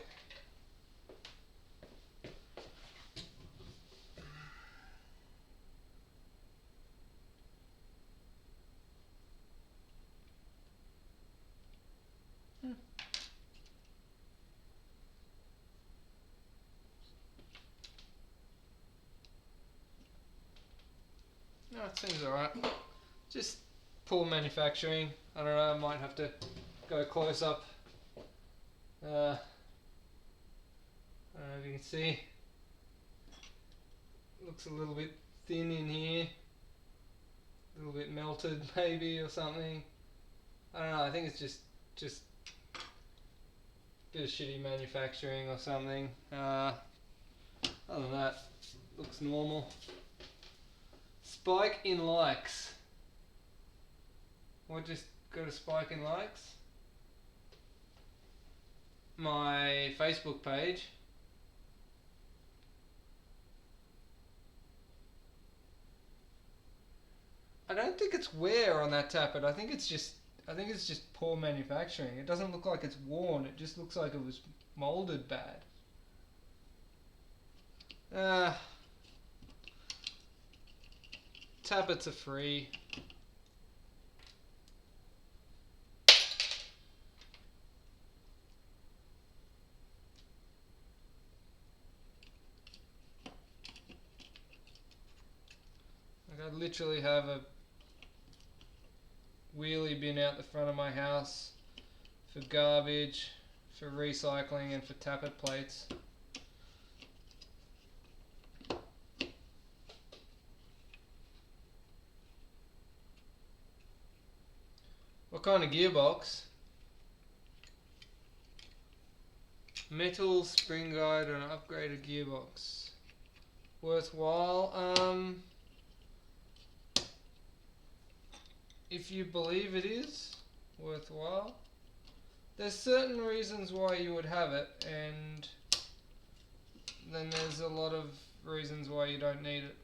No, it seems alright. Just poor manufacturing. I don't know, I might have to go close up. I don't know if you can see. Looks a little bit thin in here. A little bit melted maybe or something. I don't know, I think it's just a bit of shitty manufacturing or something. Other than that, looks normal. Spike in likes. What just got a spike in likes? My Facebook page. I don't think it's wear on that tappet. I think it's just poor manufacturing. It doesn't look like it's worn. It just looks like it was molded bad. Tappets are free. Like I literally have a wheelie bin out the front of my house for garbage, for recycling, and for tappet plates. What kind of gearbox? Metal spring guide and upgraded gearbox. Worthwhile? If you believe it is worthwhile. There's certain reasons why you would have it, and then there's a lot of reasons why you don't need it.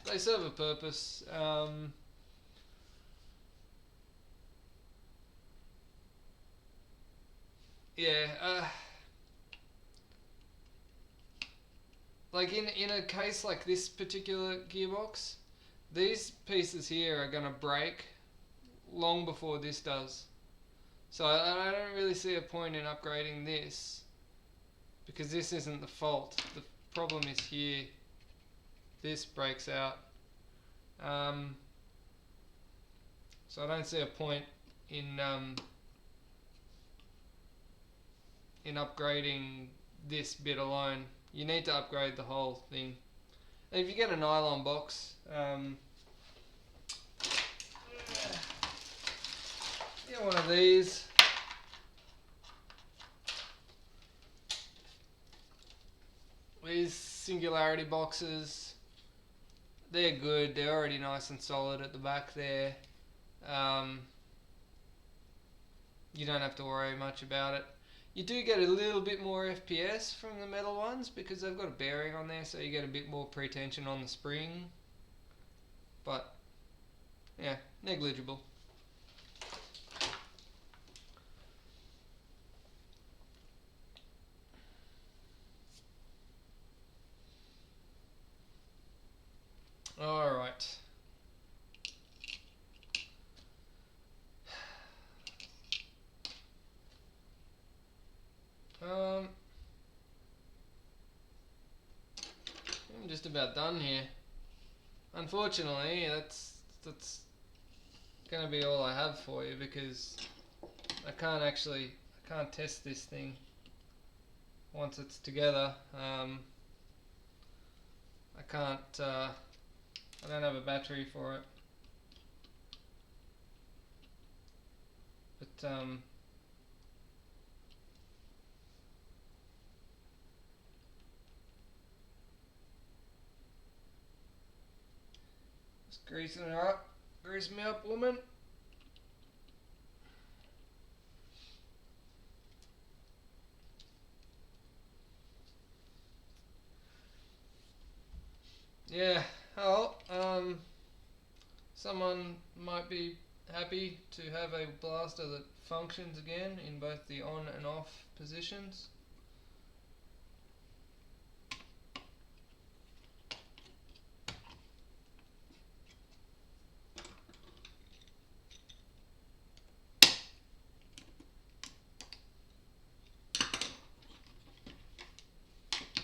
They serve a purpose. Like in a case like this particular gearbox, these pieces here are going to break long before this does. So I don't really see a point in upgrading this, because this isn't the fault. The problem is here. This breaks out. So I don't see a point in upgrading this bit alone. You need to upgrade the whole thing. And if you get a nylon box, get one of these. These singularity boxes, they're good. They're already nice and solid at the back there. You don't have to worry much about it. You do get a little bit more FPS from the metal ones because they've got a bearing on there, so you get a bit more pre-tension on the spring. But yeah, negligible. Alright. I'm just about done here. Unfortunately, that's gonna be all I have for you, because I can't test this thing once it's together. I don't have a battery for it. But just greasing her up. Grease me up, woman. Yeah, well, someone might be happy to have a blaster that functions again in both the on and off positions.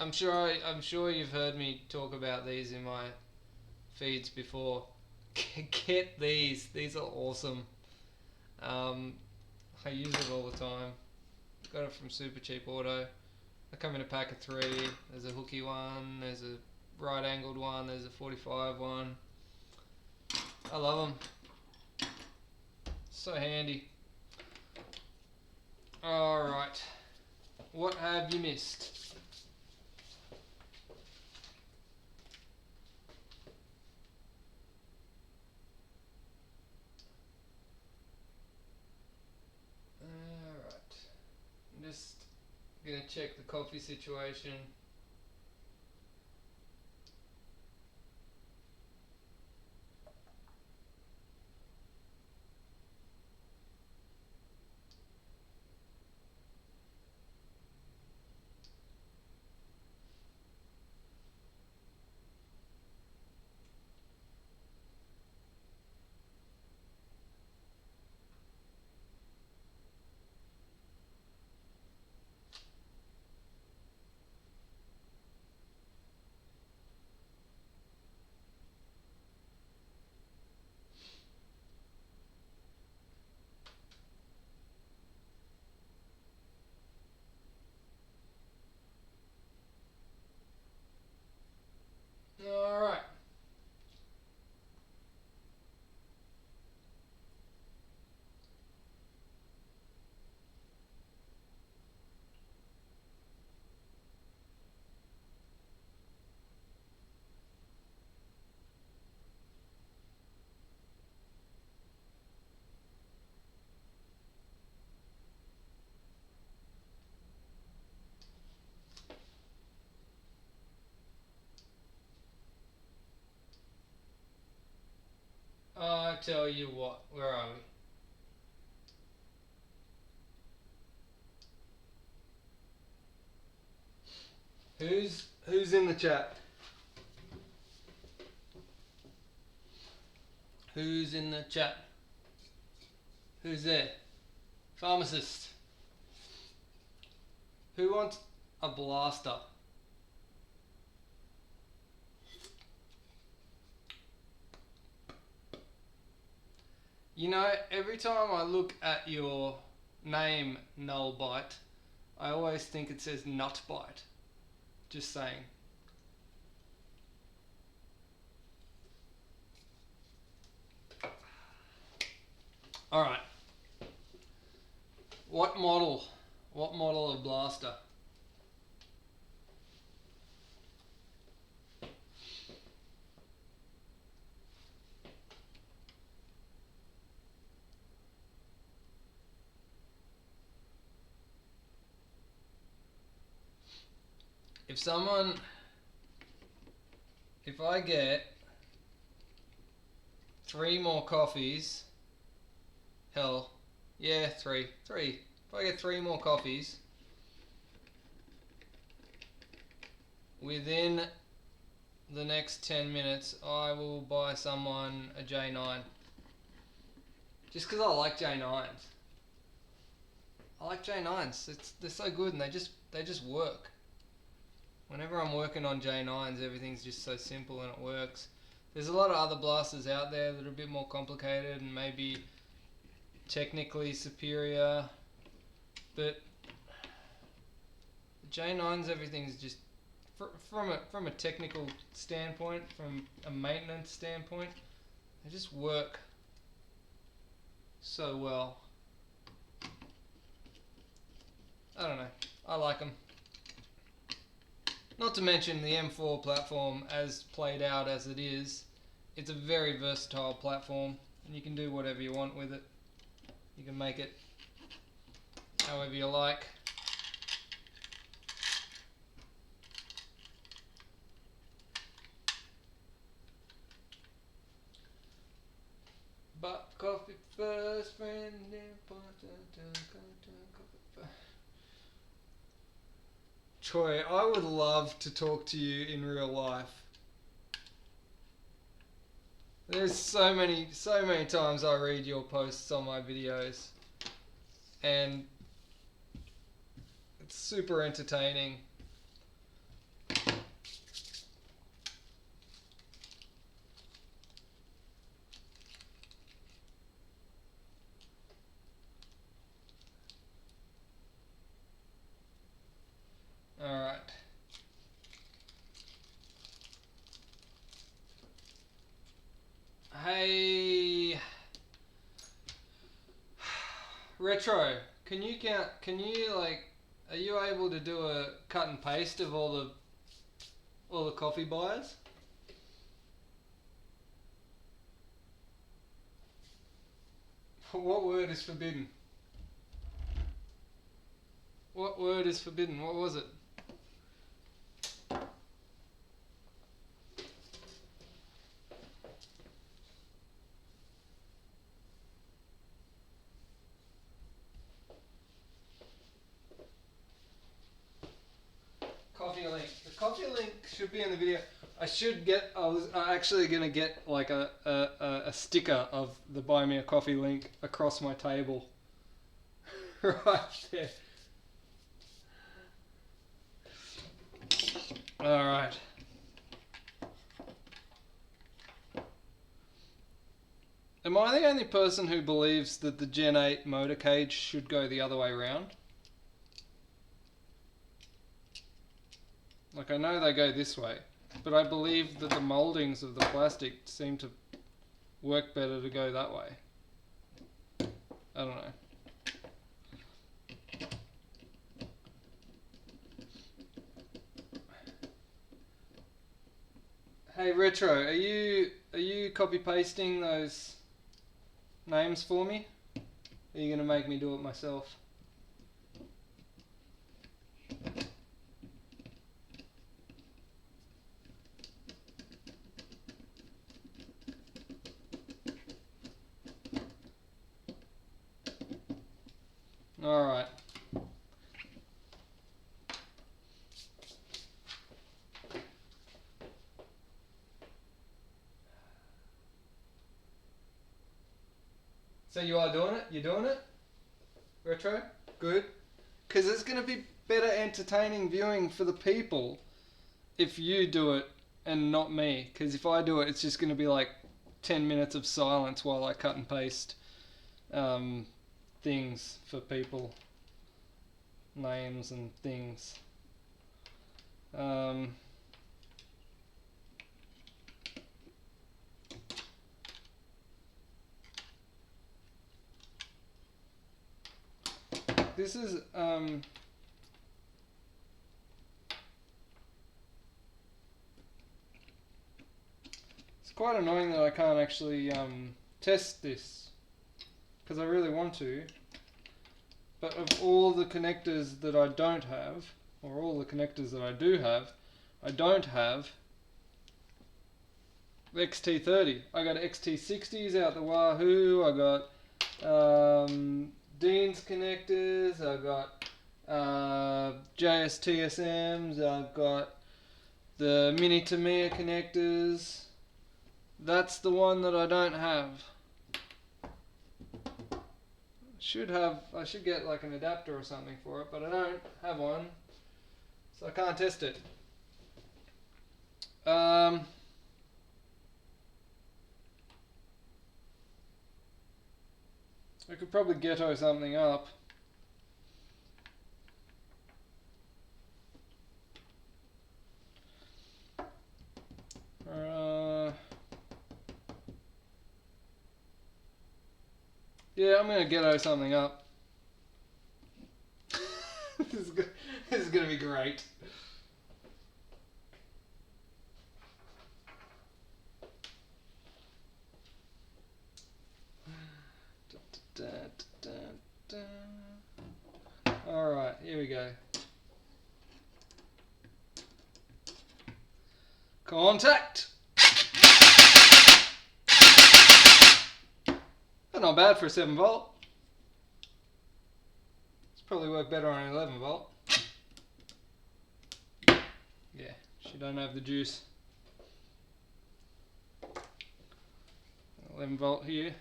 I'm sure you've heard me talk about these in my feeds before. Get these. These are awesome. I use it all the time. Got it from Super Cheap Auto. They come in a pack of 3. There's a hooky one, there's a right angled one, there's a 45 one. I love them. So handy. Alright. What have you missed? check the coffee situation. Alright. I tell you what, where are we? Who's in the chat? Who's in the chat? Who's there? Pharmacist. Who wants a blaster? You know, every time I look at your name, Nullbite, I always think it says Nutbite. Just saying. Alright. What model? What model of blaster? If I get 3 more coffees, hell, yeah, three. If I get 3 more coffees within the next 10 minutes, I will buy someone a J9. Just because I like J9s. I like J9s. They're so good and they just work. Whenever I'm working on J9s, everything's just so simple and it works. There's a lot of other blasters out there that are a bit more complicated and maybe technically superior, but J9s, everything's just from a technical standpoint, from a maintenance standpoint, they just work so well. I don't know. I like them. Not to mention the M4 platform, as played out as it is, it's a very versatile platform and you can do whatever you want with it. You can make it however you like. But coffee first, friend, Troy, I would love to talk to you in real life. There's so many times I read your posts on my videos and it's super entertaining. Alright. Hey, Retro, can you are you able to do a cut and paste of all the coffee buyers? What word is forbidden? What word is forbidden? What was it? Coffee link. The coffee link should be in the video. I was actually going to get like a sticker of the Buy Me a Coffee link across my table. Right there. Alright. Am I the only person who believes that the Gen 8 motor cage should go the other way around? Like, I know they go this way, but I believe that the mouldings of the plastic seem to work better to go that way. I don't know. Hey Retro, are you copy pasting those names for me? Are you gonna make me do it myself? Alright. So you are doing it? You're doing it? Retro? Good. Because it's going to be better entertaining viewing for the people if you do it and not me. Because if I do it, it's just going to be like 10 minutes of silence while I cut and paste things for people. Names and things. This is it's quite annoying that I can't actually test this because I really want to, but of all the connectors that I don't have, or all the connectors that I do have, I don't have the XT30. I got XT60s out the wahoo. I got Dean's connectors. I got JSTSMs. I've got the Mini Tamiya connectors. That's the one that I don't have. I should get like an adapter or something for it, but I don't have one, so I can't test it. I could probably ghetto something up. Yeah, I'm gonna ghetto something up. This is gonna be great. Alright, here we go. Contact! Not bad for a 7 volt. It's probably work better on an 11 volt. Yeah, she don't have the juice. 11 volt here.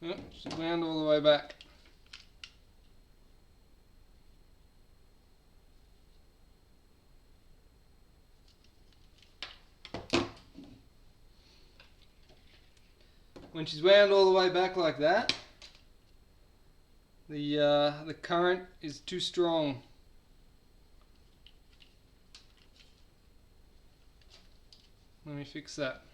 Yep, she's wound all the way back. When she's wound all the way back like that, the current is too strong. Let me fix that.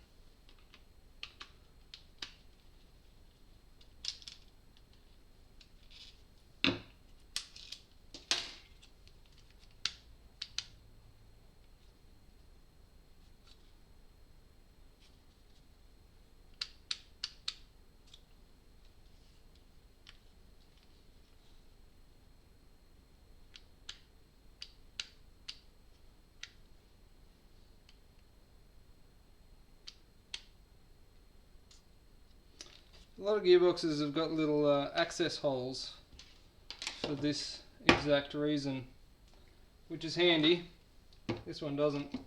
A lot of gearboxes have got little access holes for this exact reason, which is handy. This one doesn't.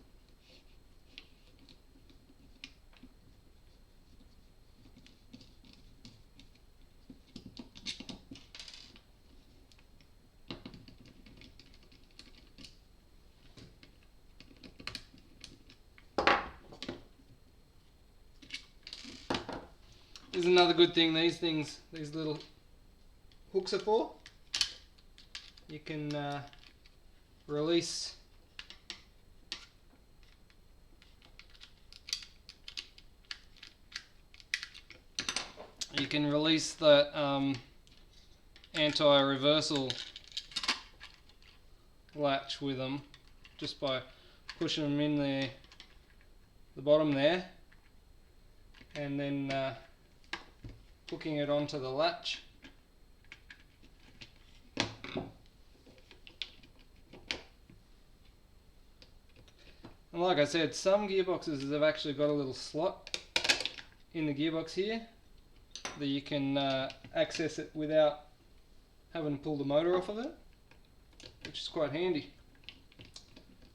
Here's another good thing these little hooks are for. You can release that anti-reversal latch with them just by pushing them in there, the bottom there, and then hooking it onto the latch. And like I said, some gearboxes have actually got a little slot in the gearbox here that you can access it without having to pull the motor off of it, which is quite handy.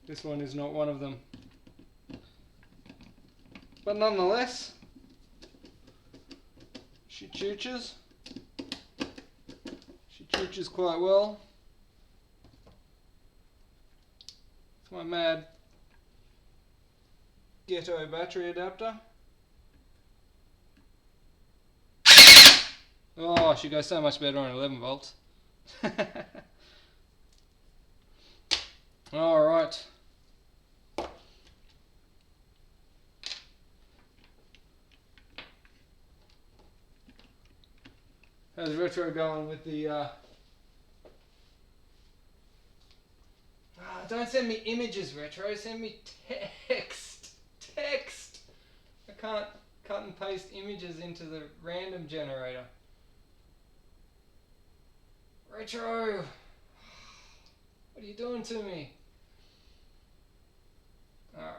This one is not one of them. But nonetheless, she chooches. She chooches quite well. It's my mad Guido battery adapter. Oh, she goes so much better on 11 volts. Alright. How's Retro going with the don't send me images, Retro, send me text. Text! I can't cut and paste images into the random generator. Retro! What are you doing to me? Alright.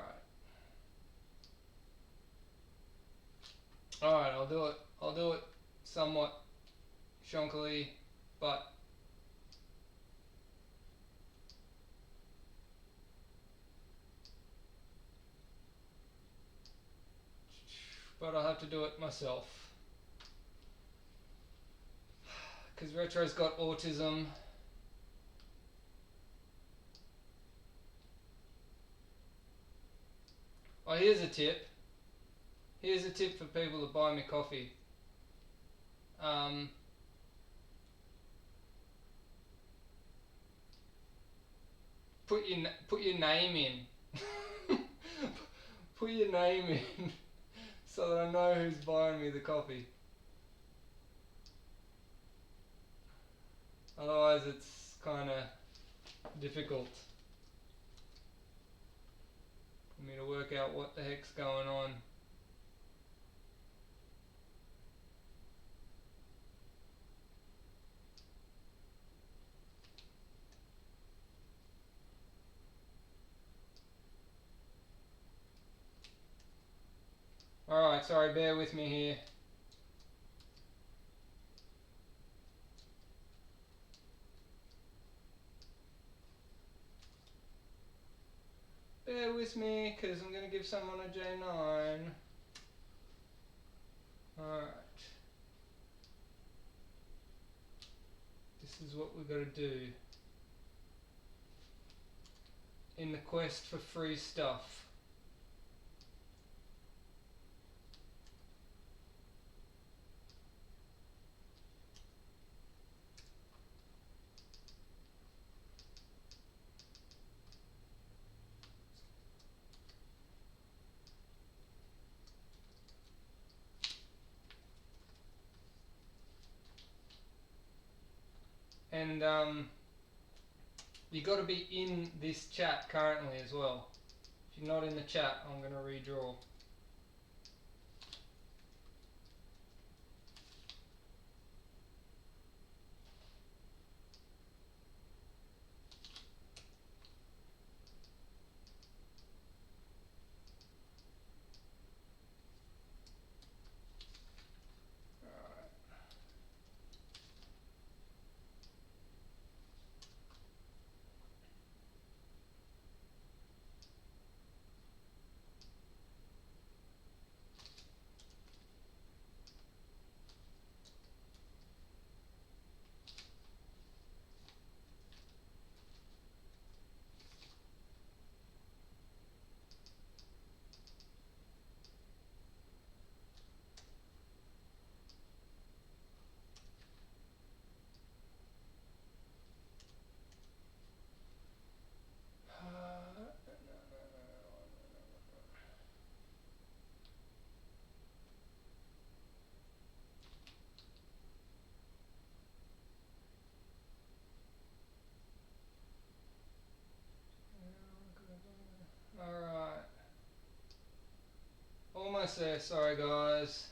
Alright, I'll do it. I'll do it somewhat shonkily, but I'll have to do it myself. Because Retro's got autism. Oh, here's a tip. Here's a tip for people that buy me coffee. Put your name in. Put your name in so that I know who's buying me the coffee. Otherwise it's kind of difficult for me to work out what the heck's going on. Alright, sorry, bear with me here. Bear with me, because I'm going to give someone a J9. Alright. This is what we've got to do in the quest for free stuff. And you got to be in this chat currently as well. If you're not in the chat, I'm going to redraw. Alright. almost there. Sorry, guys.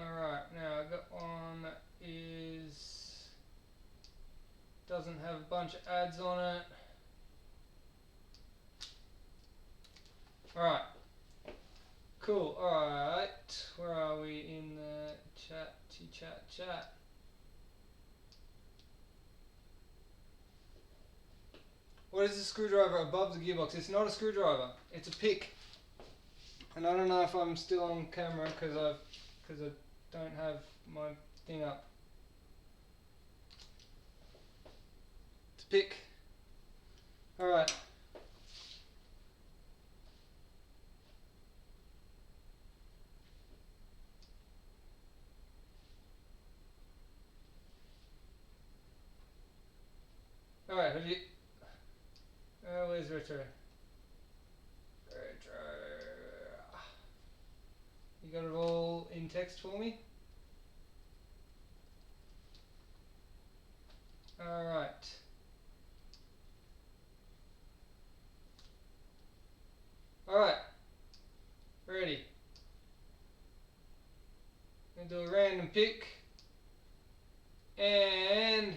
Alright, now I got one that doesn't have a bunch of ads on it. Alright. Cool. Alright. Where are we in the chat? What is the screwdriver above the gearbox? It's not a screwdriver. It's a pick. And I don't know if I'm still on camera because I don't have my thing up. It's a pick. Alright. Alright, have you... where's Retro? Retro... You got it all in text for me? Alright. Alright. Ready. I'm going to do a random pick. And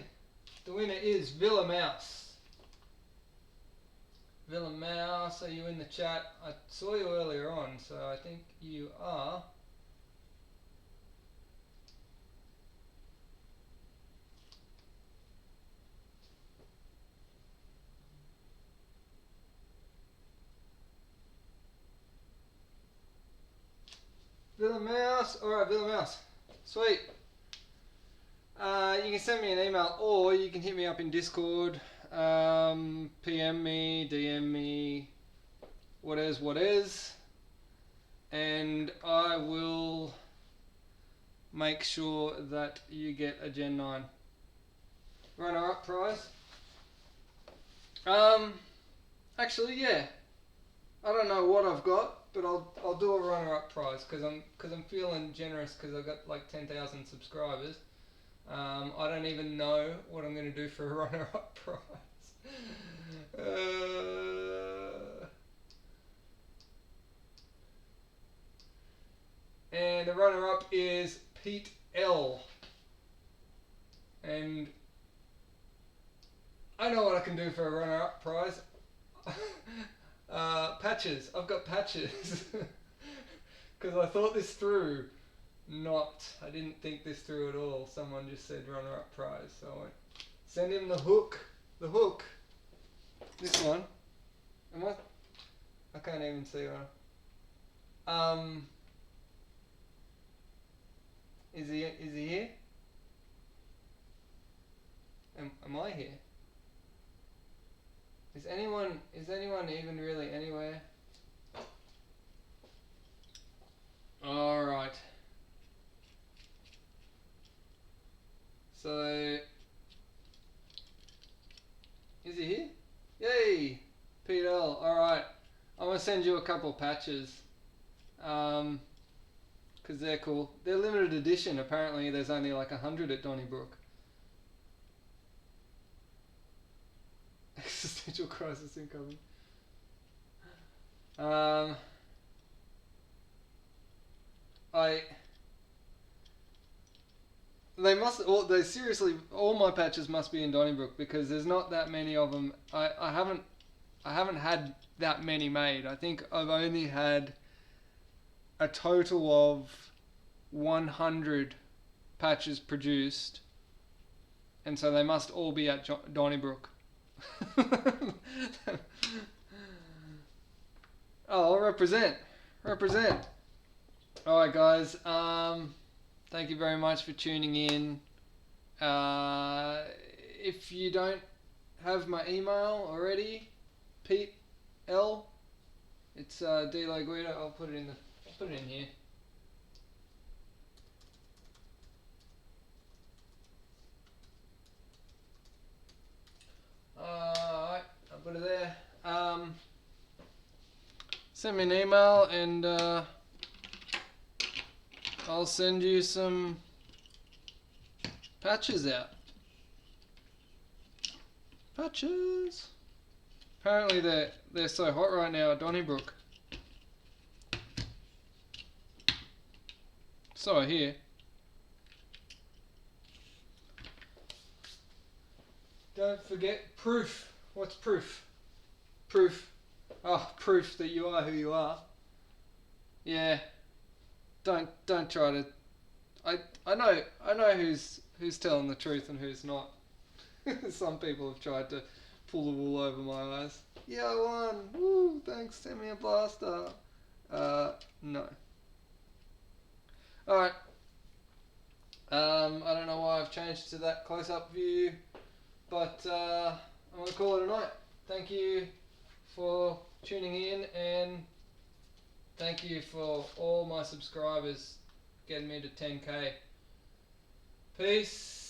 the winner is Villa Mouse. Villa Mouse, are you in the chat? I saw you earlier on, so I think you are. Villa Mouse, alright, Villa Mouse. Sweet. You can send me an email or you can hit me up in Discord, PM me, DM me, what is, and I will make sure that you get a Gen 9 runner-up prize. Actually, yeah, I don't know what I've got, but I'll do a runner-up prize because I'm feeling generous because I've got like 10,000 subscribers. I don't even know what I'm going to do for a runner-up prize. And the runner-up is Pete L. And I know what I can do for a runner-up prize. Patches. I've got patches. Because I thought this through. I didn't think this through at all. Someone just said runner-up prize, so I went, send him the hook. The hook. This one. I can't even see one. Is he here? Am I here? Is anyone even really anywhere? Alright. So, is he here? Yay! Pete L. Alright. I'm going to send you a couple patches. Because they're cool. They're limited edition. Apparently there's only like 100 at Donnybrook. Existential crisis incoming. They seriously, all my patches must be in Donnybrook because there's not that many of them. I haven't had that many made. I think I've only had a total of 100 patches produced, and so they must all be at Donnybrook. Oh, I'll represent. Alright guys, thank you very much for tuning in. If you don't have my email already, Pete L. It's Guido. I'll put it in here. Alright, I'll put it there. Send me an email and I'll send you some patches out. Patches. Apparently they're so hot right now at Donnybrook. So I hear. Don't forget proof. What's proof? Proof. Oh, proof that you are who you are. Yeah. Don't try to. I know who's telling the truth and who's not. Some people have tried to pull the wool over my eyes. Yeah, I won. Woo! Thanks. Send me a blaster. No. All right. I don't know why I've changed to that close-up view, but I'm gonna call it a night. Thank you for tuning in, and thank you for all my subscribers getting me to 10k. Peace.